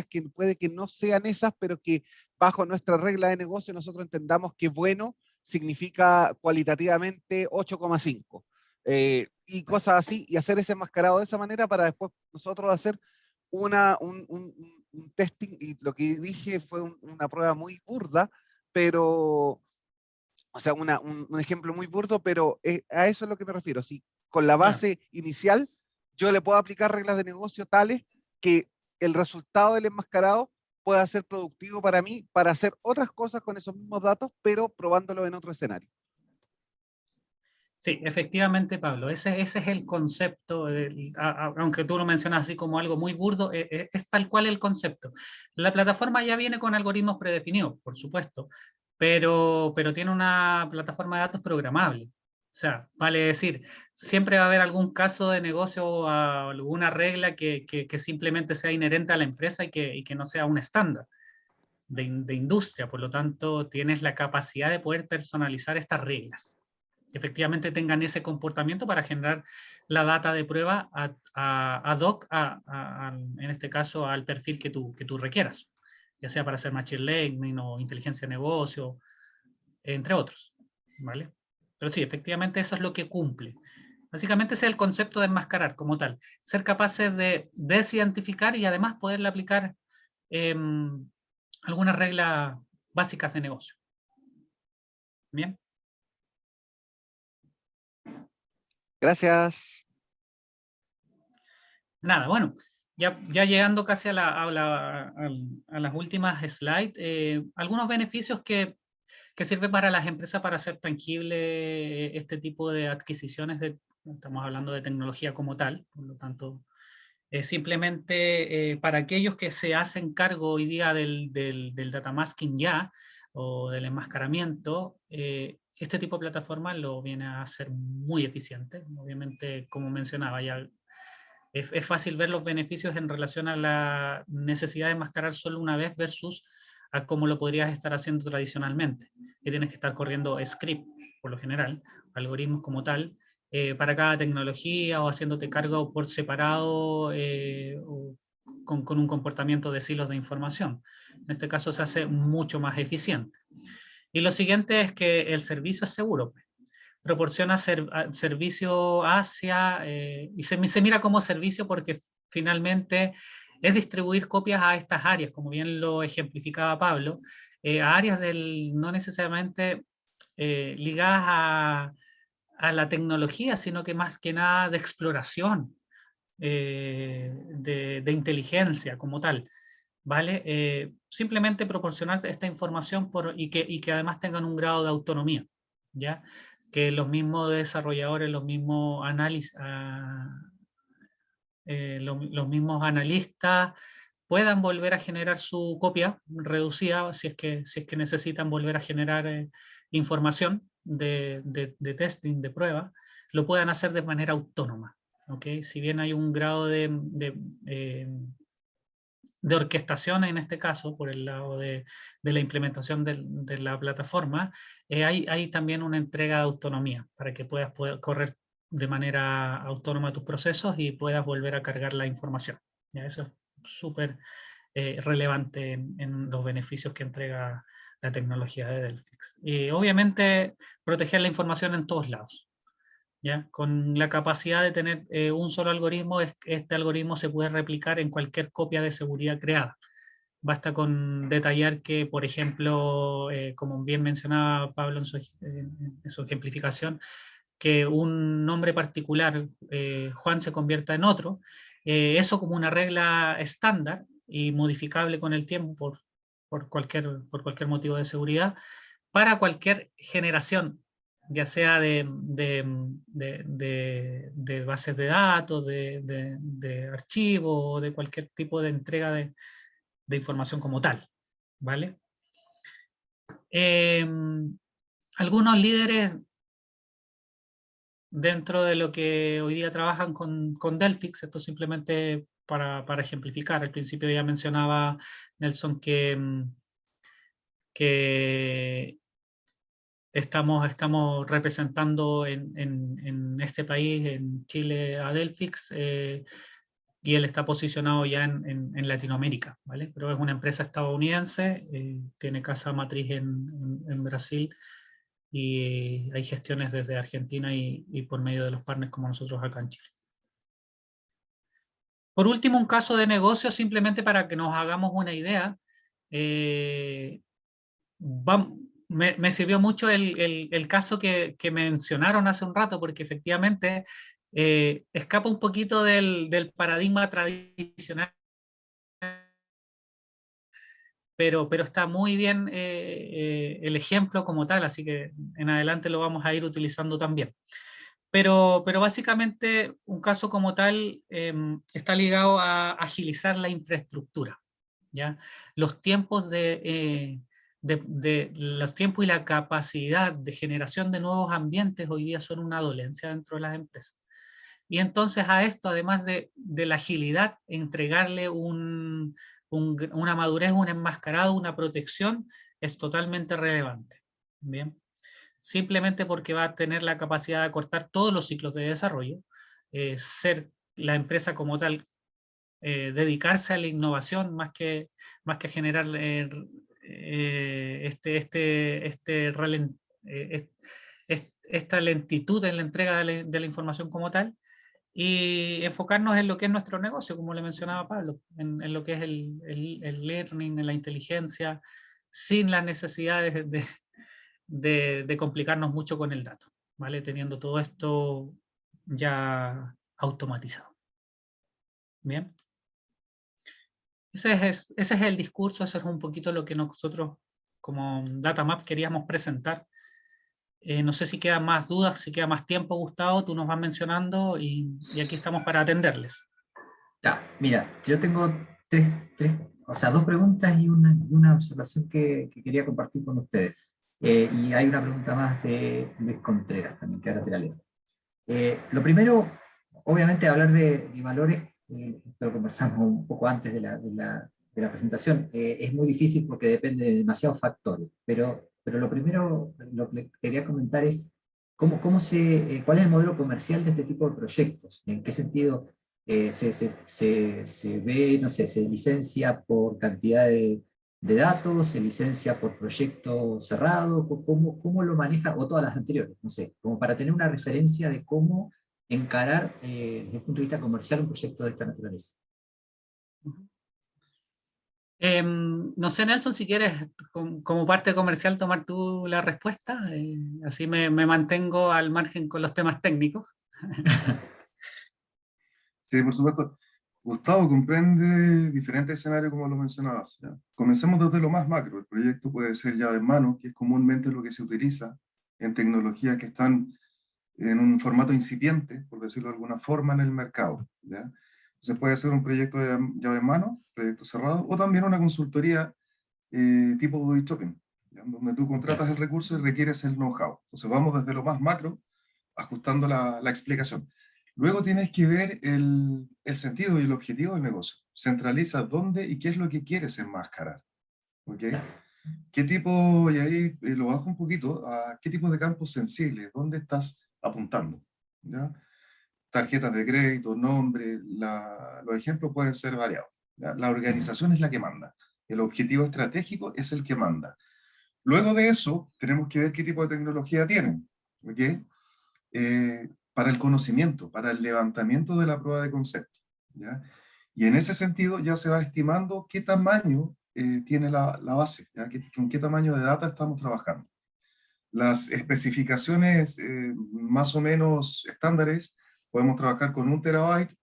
que puede que no sean esas, pero que bajo nuestra regla de negocio nosotros entendamos que bueno significa cualitativamente 8,5. Y cosas así, y hacer ese enmascarado de esa manera para después nosotros hacer un testing, y lo que dije fue una prueba muy burda, pero, o sea, un ejemplo muy burdo, pero a eso es lo que me refiero. Si con la base inicial yo le puedo aplicar reglas de negocio tales que el resultado del enmascarado pueda ser productivo para mí para hacer otras cosas con esos mismos datos, pero probándolo en otro escenario. Sí, efectivamente, Pablo, ese es el concepto, aunque tú lo mencionas así como algo muy burdo, es tal cual el concepto. La plataforma ya viene con algoritmos predefinidos, por supuesto, pero tiene una plataforma de datos programable. O sea, vale decir, siempre va a haber algún caso de negocio o alguna regla que simplemente sea inherente a la empresa y que no sea un estándar de industria. Por lo tanto, tienes la capacidad de poder personalizar estas reglas que efectivamente tengan ese comportamiento para generar la data de prueba ad hoc, en este caso, al perfil que tú requieras, ya sea para hacer machine learning o inteligencia de negocio, entre otros, ¿vale? Pero sí, efectivamente eso es lo que cumple. Básicamente ese es el concepto de enmascarar como tal, ser capaces de desidentificar y además poderle aplicar algunas reglas básicas de negocio. Bien. Gracias. Nada, bueno, ya llegando casi a las últimas slides, algunos beneficios que sirven para las empresas para hacer tangible este tipo de adquisiciones, estamos hablando de tecnología como tal, por lo tanto, simplemente para aquellos que se hacen cargo hoy día del data masking ya, o del enmascaramiento, este tipo de plataforma lo viene a hacer muy eficiente. Obviamente, como mencionaba, ya es fácil ver los beneficios en relación a la necesidad de enmascarar solo una vez versus a cómo lo podrías estar haciendo tradicionalmente, que tienes que estar corriendo script, por lo general, algoritmos como tal, para cada tecnología o haciéndote cargo por separado o con un comportamiento de silos de información. En este caso se hace mucho más eficiente. Y lo siguiente es que el servicio es seguro. Proporciona servicio hacia, y se mira como servicio porque finalmente es distribuir copias a estas áreas, como bien lo ejemplificaba Pablo, a áreas no necesariamente ligadas a la tecnología, sino que más que nada de exploración, de inteligencia como tal. ¿Vale? Simplemente proporcionar esta información y que además tengan un grado de autonomía, ¿ya? Que los mismos desarrolladores, los mismos los mismos analistas puedan volver a generar su copia reducida si es que necesitan volver a generar información de testing, de prueba, lo puedan hacer de manera autónoma. ¿Okay? Si bien hay un grado de orquestación en este caso, por el lado de la implementación de la plataforma, hay también una entrega de autonomía para que puedas correr de manera autónoma tus procesos y puedas volver a cargar la información. ¿Ya? Eso es súper relevante en los beneficios que entrega la tecnología de Delphix. Y obviamente proteger la información en todos lados. ¿Ya? Con la capacidad de tener un solo algoritmo, este algoritmo se puede replicar en cualquier copia de seguridad creada. Basta con detallar que, por ejemplo, como bien mencionaba Pablo en su ejemplificación, que un nombre particular, Juan, se convierta en otro, eso como una regla estándar y modificable con el tiempo por cualquier motivo de seguridad, para cualquier generación, ya sea de bases de datos, de archivos o de cualquier tipo de entrega de información como tal, ¿vale? Algunos líderes dentro de lo que hoy día trabajan con Delphix, esto simplemente para ejemplificar. Al principio ya mencionaba Nelson que estamos representando en este país, en Chile, a Delphix, y él está posicionado ya en Latinoamérica, ¿vale? Pero es una empresa estadounidense, tiene casa matriz en Brasil, y hay gestiones desde Argentina y por medio de los partners como nosotros acá en Chile. Por último, un caso de negocio, simplemente para que nos hagamos una idea. Me sirvió mucho el caso que mencionaron hace un rato, porque efectivamente escapa un poquito del paradigma tradicional, pero está muy bien el ejemplo como tal, así que en adelante lo vamos a ir utilizando también. Pero básicamente un caso como tal está ligado a agilizar la infraestructura, ¿ya? Los tiempos los tiempos y la capacidad de generación de nuevos ambientes hoy día son una dolencia dentro de las empresas. Y entonces a esto, además de la agilidad, entregarle una madurez, un enmascarado, una protección, es totalmente relevante. Bien. Simplemente porque va a tener la capacidad de acortar todos los ciclos de desarrollo, ser la empresa como tal, dedicarse a la innovación más que generar esta lentitud en la entrega de la información como tal, y enfocarnos en lo que es nuestro negocio, como le mencionaba Pablo, en lo que es el learning, en la inteligencia, sin las necesidades de complicarnos mucho con el dato, ¿vale? Teniendo todo esto ya automatizado. Bien. Ese es el discurso, ese es un poquito lo que nosotros como Datamap queríamos presentar. No sé si quedan más dudas, si queda más tiempo, Gustavo, tú nos vas mencionando y aquí estamos para atenderles. Ya, mira, yo tengo dos preguntas y una observación que quería compartir con ustedes. Y hay una pregunta más de Luis Contreras también, que ahora te la leo. Lo primero, obviamente, hablar de valores, esto lo conversamos un poco antes de la presentación, es muy difícil porque depende de demasiados factores, pero lo primero, lo que quería comentar es cuál es el modelo comercial de este tipo de proyectos, en qué sentido se ve, no sé, se licencia por cantidad de datos, se licencia por proyecto cerrado, cómo lo maneja, o todas las anteriores, no sé, como para tener una referencia de cómo encarar desde el punto de vista comercial un proyecto de esta naturaleza. No sé, Nelson, si quieres como parte comercial tomar tú la respuesta, así me mantengo al margen con los temas técnicos. Sí, por supuesto. Gustavo comprende diferentes escenarios como lo mencionabas, ¿ya? Comencemos desde lo más macro. El proyecto puede ser llave en mano, que es comúnmente lo que se utiliza en tecnologías que están en un formato incipiente, por decirlo de alguna forma, en el mercado, ¿ya? Entonces puede ser un proyecto de llave en mano, proyecto cerrado, o también una consultoría tipo body shopping, ¿ya? Donde tú contratas el recurso y requieres el know-how. Entonces vamos desde lo más macro, ajustando la explicación. Luego tienes que ver el sentido y el objetivo del negocio. Centraliza dónde y qué es lo que quieres enmascarar. ¿Ok? ¿Qué tipo, y ahí lo bajo un poquito, a qué tipo de campos sensibles, dónde estás apuntando? ¿Ya? Tarjetas de crédito, nombre, los ejemplos pueden ser variados. ¿Ya? La organización es la que manda. El objetivo estratégico es el que manda. Luego de eso, tenemos que ver qué tipo de tecnología tienen. ¿Ok? Para el conocimiento, para el levantamiento de la prueba de concepto. ¿Ya? Y en ese sentido ya se va estimando qué tamaño tiene la base, ¿ya? Con qué tamaño de data estamos trabajando. Las especificaciones más o menos estándares, podemos trabajar con 1 TB,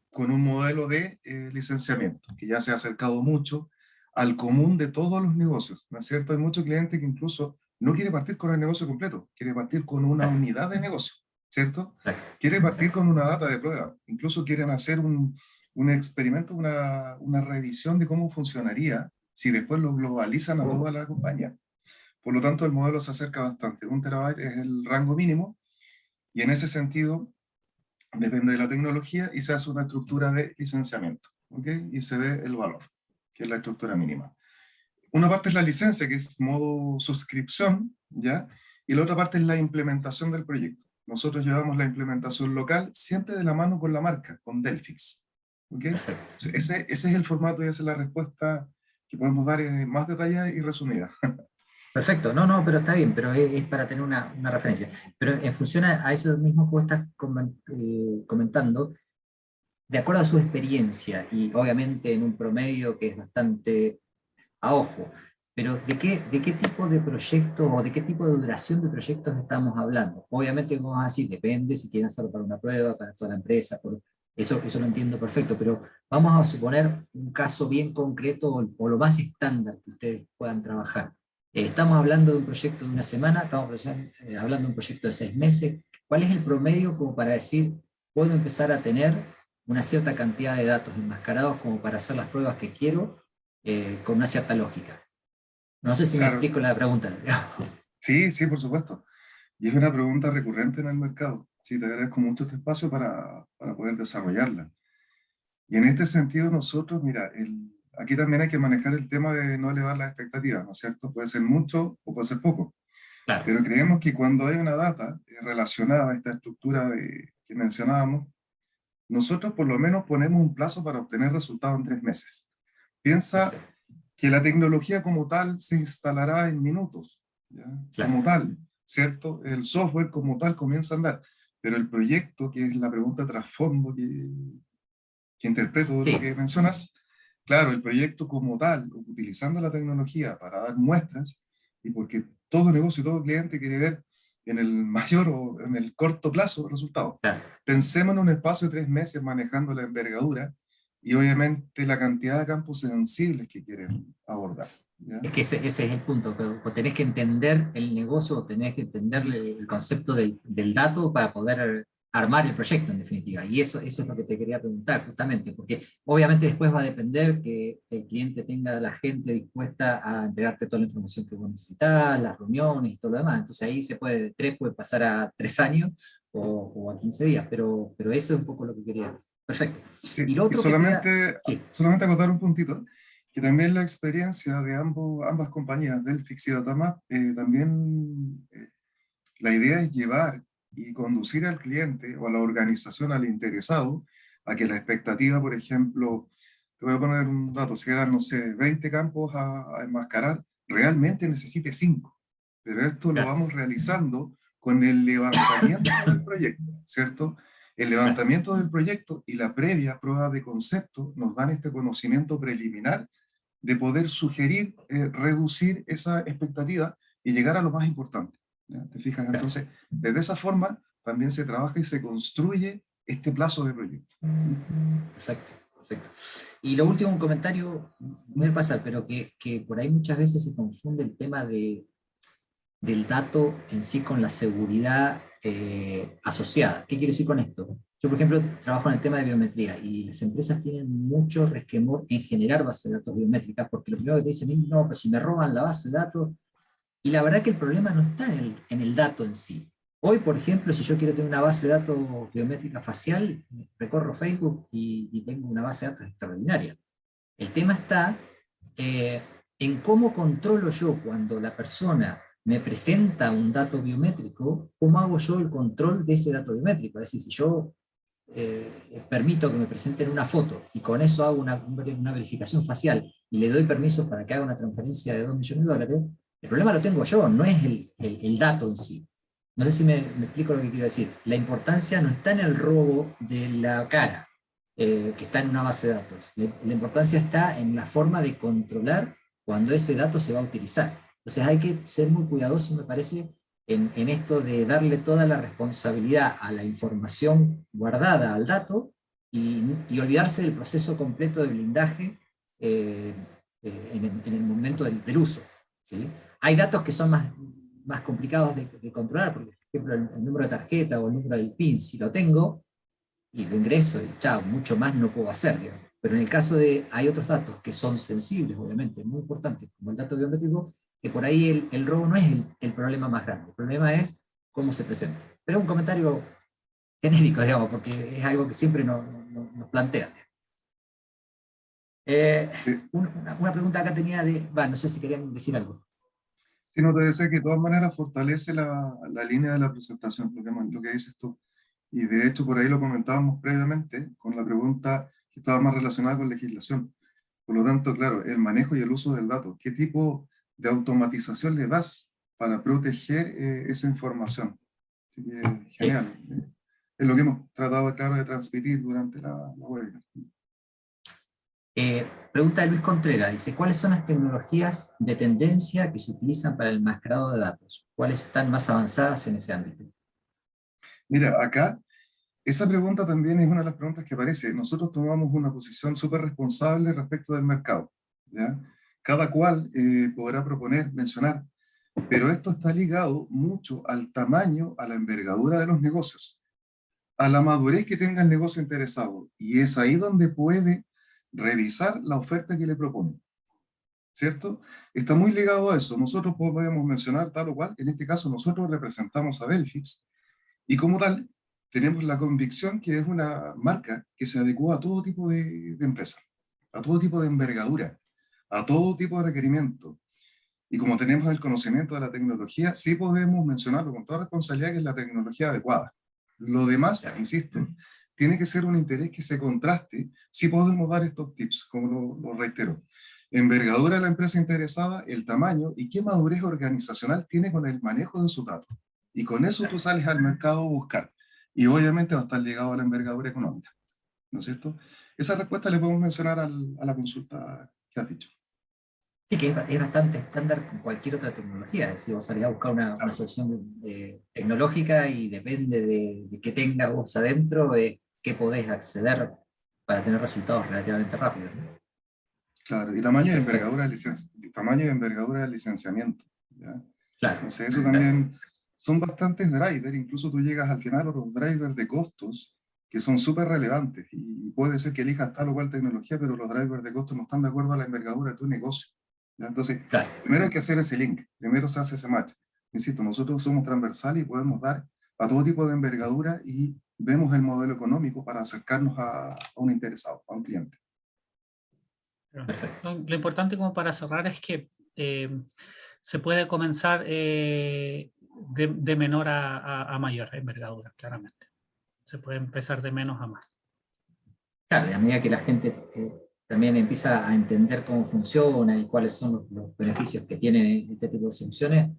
con un modelo de licenciamiento, que ya se ha acercado mucho al común de todos los negocios, ¿no es cierto? Hay muchos clientes que incluso no quiere partir con el negocio completo, quiere partir con una unidad de negocio, ¿cierto? Quiere partir con una data de prueba, incluso quieren hacer un experimento, una revisión de cómo funcionaría si después lo globalizan a toda la compañía. Por lo tanto, el modelo se acerca bastante. 1 TB es el rango mínimo, y en ese sentido depende de la tecnología y se hace una estructura de licenciamiento, ¿ok? Y se ve el valor, que es la estructura mínima. Una parte es la licencia, que es modo suscripción, ¿ya? Y la otra parte es la implementación del proyecto. Nosotros llevamos la implementación local siempre de la mano con la marca, con Delphix, ¿ok? Ese es el formato y esa es la respuesta que podemos dar más detallada y resumida. Perfecto, no, no, pero está bien, pero es para tener una referencia. Pero en función a eso mismo que vos estás comentando, de acuerdo a su experiencia, y obviamente en un promedio que es bastante a ojo, pero ¿de qué tipo de proyectos o de qué tipo de duración de proyectos estamos hablando? Obviamente vamos a decir, depende si quieren hacerlo para una prueba, para toda la empresa, eso lo entiendo perfecto, pero vamos a suponer un caso bien concreto o lo más estándar que ustedes puedan trabajar. Estamos hablando de un proyecto de una semana, estamos hablando de un proyecto de 6 meses. ¿Cuál es el promedio como para decir, puedo empezar a tener una cierta cantidad de datos enmascarados como para hacer las pruebas que quiero con una cierta lógica? No sé si me Claro, explico la pregunta. sí, sí, por supuesto. Y es una pregunta recurrente en el mercado. Sí, te agradezco mucho este espacio para poder desarrollarla. Y en este sentido nosotros, mira, aquí también hay que manejar el tema de no elevar las expectativas, ¿no es cierto? Puede ser mucho o puede ser poco. Claro, Pero creemos que cuando hay una data relacionada a esta estructura que mencionábamos, nosotros por lo menos ponemos un plazo para obtener resultados en 3 meses. Piensa perfecto, que la tecnología como tal se instalará en minutos, ¿ya? claro, Como tal, ¿cierto? El software como tal comienza a andar, pero el proyecto, que es la pregunta trasfondo que interpreto de lo sí, que mencionas, claro, el proyecto como tal, utilizando la tecnología para dar muestras, y porque todo negocio y todo cliente quiere ver en el mayor o en el corto plazo resultados. claro. Pensemos en un espacio de 3 meses manejando la envergadura y obviamente la cantidad de campos sensibles que quieren abordar, ¿ya? Es que ese es el punto, o tenés que entender el negocio o tenés que entender el concepto del dato para poder armar el proyecto en definitiva. Y eso es lo que te quería preguntar justamente, porque obviamente después va a depender que el cliente tenga la gente dispuesta a entregarte toda la información que vos necesitas, las reuniones y todo lo demás. Entonces ahí se puede, de 3 puede pasar a 3 años o a 15 días, pero eso es un poco lo que quería. Perfecto. Sí, Y lo y otro que te da... solamente, Sí, solamente acotar un puntito, que también la experiencia de ambas compañías, Delphix y Datamap, también la idea es llevar y conducir al cliente o a la organización, al interesado, a que la expectativa, por ejemplo, te voy a poner un dato, si eran, no sé, 20 campos a enmascarar, realmente necesite 5. Pero esto lo claro, vamos realizando con el levantamiento del proyecto, ¿cierto? El claro. levantamiento del proyecto y la previa prueba de concepto nos dan este conocimiento preliminar de poder sugerir, reducir esa expectativa y llegar a lo más importante. ¿Ya? ¿Te fijas? Claro. Entonces, desde esa forma también se trabaja y se construye este plazo de proyecto. Perfecto, perfecto. Y lo último, un comentario, muy al pasar, pero que por ahí muchas veces se confunde el tema del dato en sí con la seguridad asociada. ¿Qué quiero decir con esto? Yo, por ejemplo, trabajo en el tema de biometría y las empresas tienen mucho resquemor en generar bases de datos biométricas porque lo primero que te dicen es, no, pues si me roban la base de datos, y la verdad que el problema no está en el dato en sí. Hoy, por ejemplo, si yo quiero tener una base de datos biométrica facial, recorro Facebook y tengo una base de datos extraordinaria. El tema está en cómo controlo yo cuando la persona me presenta un dato biométrico, cómo hago yo el control de ese dato biométrico. Es decir, si yo permito que me presenten una foto y con eso hago una verificación facial y le doy permiso para que haga una transferencia de 2 millones de dólares, el problema lo tengo yo, no es el dato en sí. No sé si me explico lo que quiero decir. La importancia no está en el robo de la cara, que está en una base de datos. La importancia está en la forma de controlar cuando ese dato se va a utilizar. Entonces hay que ser muy cuidadoso, me parece, en esto de darle toda la responsabilidad a la información guardada, al dato, y olvidarse del proceso completo de blindaje en el momento del uso. ¿Sí? Hay datos que son más complicados de controlar, porque, por ejemplo, el número de tarjeta o el número del PIN, si lo tengo, y lo ingreso, y chao, mucho más no puedo hacer, digamos. Pero en el caso hay otros datos que son sensibles, obviamente, muy importantes, como el dato biométrico, que por ahí el robo no es el problema más grande, el problema es cómo se presenta. Pero es un comentario genérico, digamos, porque es algo que siempre nos plantean. Una pregunta acá tenía no sé si querían decir algo. Sí, no te decía que de todas maneras fortalece la línea de la presentación, lo que dices tú. Y de hecho, por ahí lo comentábamos previamente con la pregunta que estaba más relacionada con legislación. Por lo tanto, claro, el manejo y el uso del dato. ¿Qué tipo de automatización le das para proteger esa información? Así que, genial. Sí. Es lo que hemos tratado, claro, de transmitir durante la webinar. Pregunta de Luis Contreras, dice, ¿cuáles son las tecnologías de tendencia que se utilizan para el mascarado de datos? ¿Cuáles están más avanzadas en ese ámbito? Mira, acá, esa pregunta también es una de las preguntas que aparece. Nosotros tomamos una posición súper responsable respecto del mercado, ¿ya? Cada cual podrá proponer, mencionar, pero esto está ligado mucho al tamaño, a la envergadura de los negocios, a la madurez que tenga el negocio interesado, y es ahí donde puede revisar la oferta que le propone, ¿cierto? Está muy ligado a eso. Nosotros podemos mencionar tal o cual, en este caso nosotros representamos a Delphix, y como tal, tenemos la convicción que es una marca que se adecua a todo tipo de empresa, a todo tipo de envergadura, a todo tipo de requerimiento. Y como tenemos el conocimiento de la tecnología, sí podemos mencionarlo con toda responsabilidad que es la tecnología adecuada. Lo demás, insisto, tiene que ser un interés que se contraste. Sí podemos dar estos tips, como lo reitero. Envergadura de la empresa interesada, el tamaño y qué madurez organizacional tiene con el manejo de sus datos. Y con eso tú sales al mercado a buscar. Y obviamente va a estar ligado a la envergadura económica, ¿no es cierto? Esa respuesta le podemos mencionar a la consulta que has dicho. Sí, que es bastante estándar con cualquier otra tecnología. Es decir, vos salís a buscar una Claro. solución tecnológica y depende de qué tenga vos adentro, qué podés acceder para tener resultados relativamente rápidos, ¿no? Claro, y tamaño y Perfecto. envergadura tamaño y envergadura del licenciamiento, ¿ya? Claro, Entonces eso claro. también son bastantes drivers, incluso tú llegas al final a los drivers de costos que son súper relevantes y puede ser que elijas tal o cual tecnología, pero los drivers de costos no están de acuerdo a la envergadura de tu negocio, ¿ya? Entonces, Claro. primero hay que hacer ese link, primero se hace ese match. Insisto, nosotros somos transversales y podemos dar a todo tipo de envergadura y vemos el modelo económico para acercarnos a un interesado, a un cliente. Lo importante como para cerrar es que se puede comenzar de menor a mayor envergadura, claramente. Se puede empezar de menos a más. Claro, y a medida que la gente también empieza a entender cómo funciona y cuáles son los beneficios que tienen este tipo de soluciones,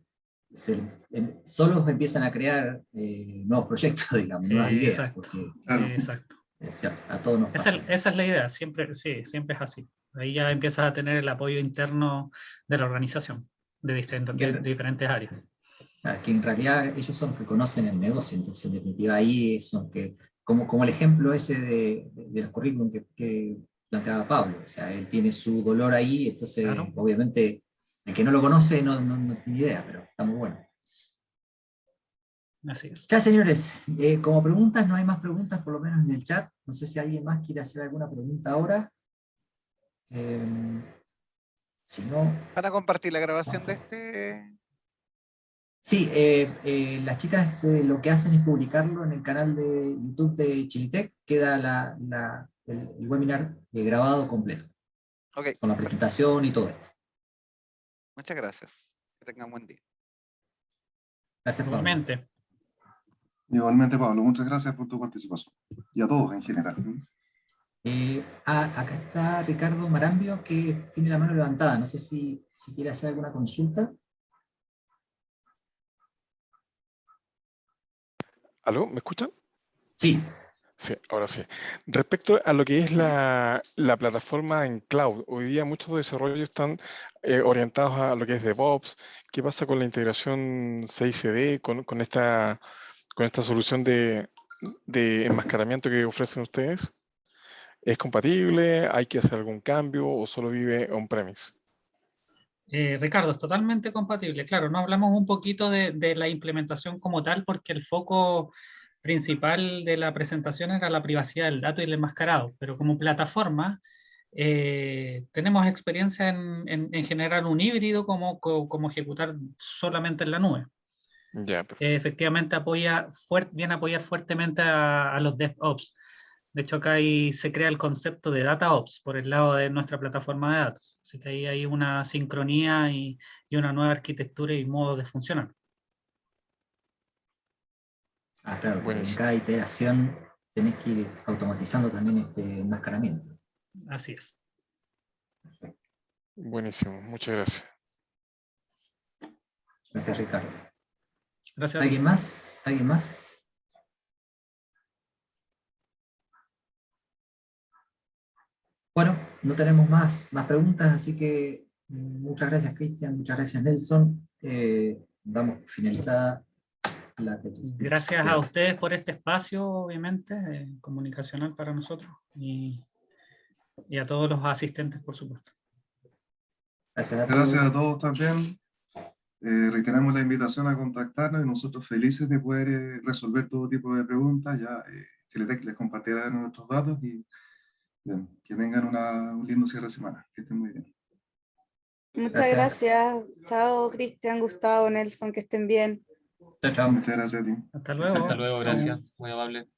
solos empiezan a crear nuevos proyectos, digamos, nuevas ideas, Exacto, porque Claro. exacto. es cierto, a todos nos pasa. Esa es la idea, siempre, sí, siempre es así. Ahí ya empiezas a tener el apoyo interno de la organización, de diferentes áreas. Que en realidad ellos son los que conocen el negocio, entonces en definitiva ahí son que, como el ejemplo ese de los currículum que planteaba Pablo, o sea, él tiene su dolor ahí, entonces Claro. obviamente el que no lo conoce no tiene idea, pero está muy bueno. Así es. Ya, señores, como preguntas, no hay más preguntas, por lo menos en el chat. No sé si alguien más quiere hacer alguna pregunta ahora. Si no... ¿Van a compartir la grabación de este? Sí, las chicas lo que hacen es publicarlo en el canal de YouTube de Chilitec, queda el webinar grabado completo, Ok, con la presentación y todo esto. muchas gracias. Que tengan buen día. Gracias, Pablo. Igualmente. Igualmente, Pablo, muchas gracias por tu participación. Y a todos en general. Acá está Ricardo Marambio, que tiene la mano levantada. No sé si quiere hacer alguna consulta. ¿Aló? ¿Me escuchan? Sí, Sí, ahora sí. Respecto a lo que es la plataforma en cloud, hoy día muchos desarrollos están orientados a lo que es DevOps. ¿Qué pasa con la integración CI/CD, con esta solución de enmascaramiento que ofrecen ustedes? ¿Es compatible? ¿Hay que hacer algún cambio o solo vive on-premise? Ricardo, es totalmente compatible. Claro, no hablamos un poquito de la implementación como tal, porque el foco principal de la presentación era la privacidad del dato y el enmascarado, pero como plataforma tenemos experiencia en generar un híbrido como ejecutar solamente en la nube. Ya, perfecto. Efectivamente viene a apoyar fuertemente a los DevOps. De hecho, acá se crea el concepto de DataOps por el lado de nuestra plataforma de datos. Así que ahí hay una sincronía y una nueva arquitectura y modo de funcionar. claro, porque en Buenísimo. cada iteración tenés que ir automatizando también este enmascaramiento. Así es. Buenísimo. Muchas gracias. Gracias, Ricardo. Gracias a ti. ¿Alguien más? ¿Alguien más? Bueno, no tenemos más preguntas, así que muchas gracias, Cristian, muchas gracias, Nelson. Damos finalizada la Speech. Gracias a ustedes por este espacio, obviamente, comunicacional para nosotros y a todos los asistentes, por supuesto. Gracias a todos. Gracias a todos también. Reiteramos la invitación a contactarnos y nosotros felices de poder resolver todo tipo de preguntas. Ya Chilitec les compartirá nuestros datos y bien, que tengan un lindo cierre de semana. Que estén muy bien. Muchas gracias. Chao, Cristian, Gustavo, Nelson, que estén bien. Chao, chao. Muchas gracias a ti. Hasta luego. Hasta luego, Chao. gracias. Muy amable.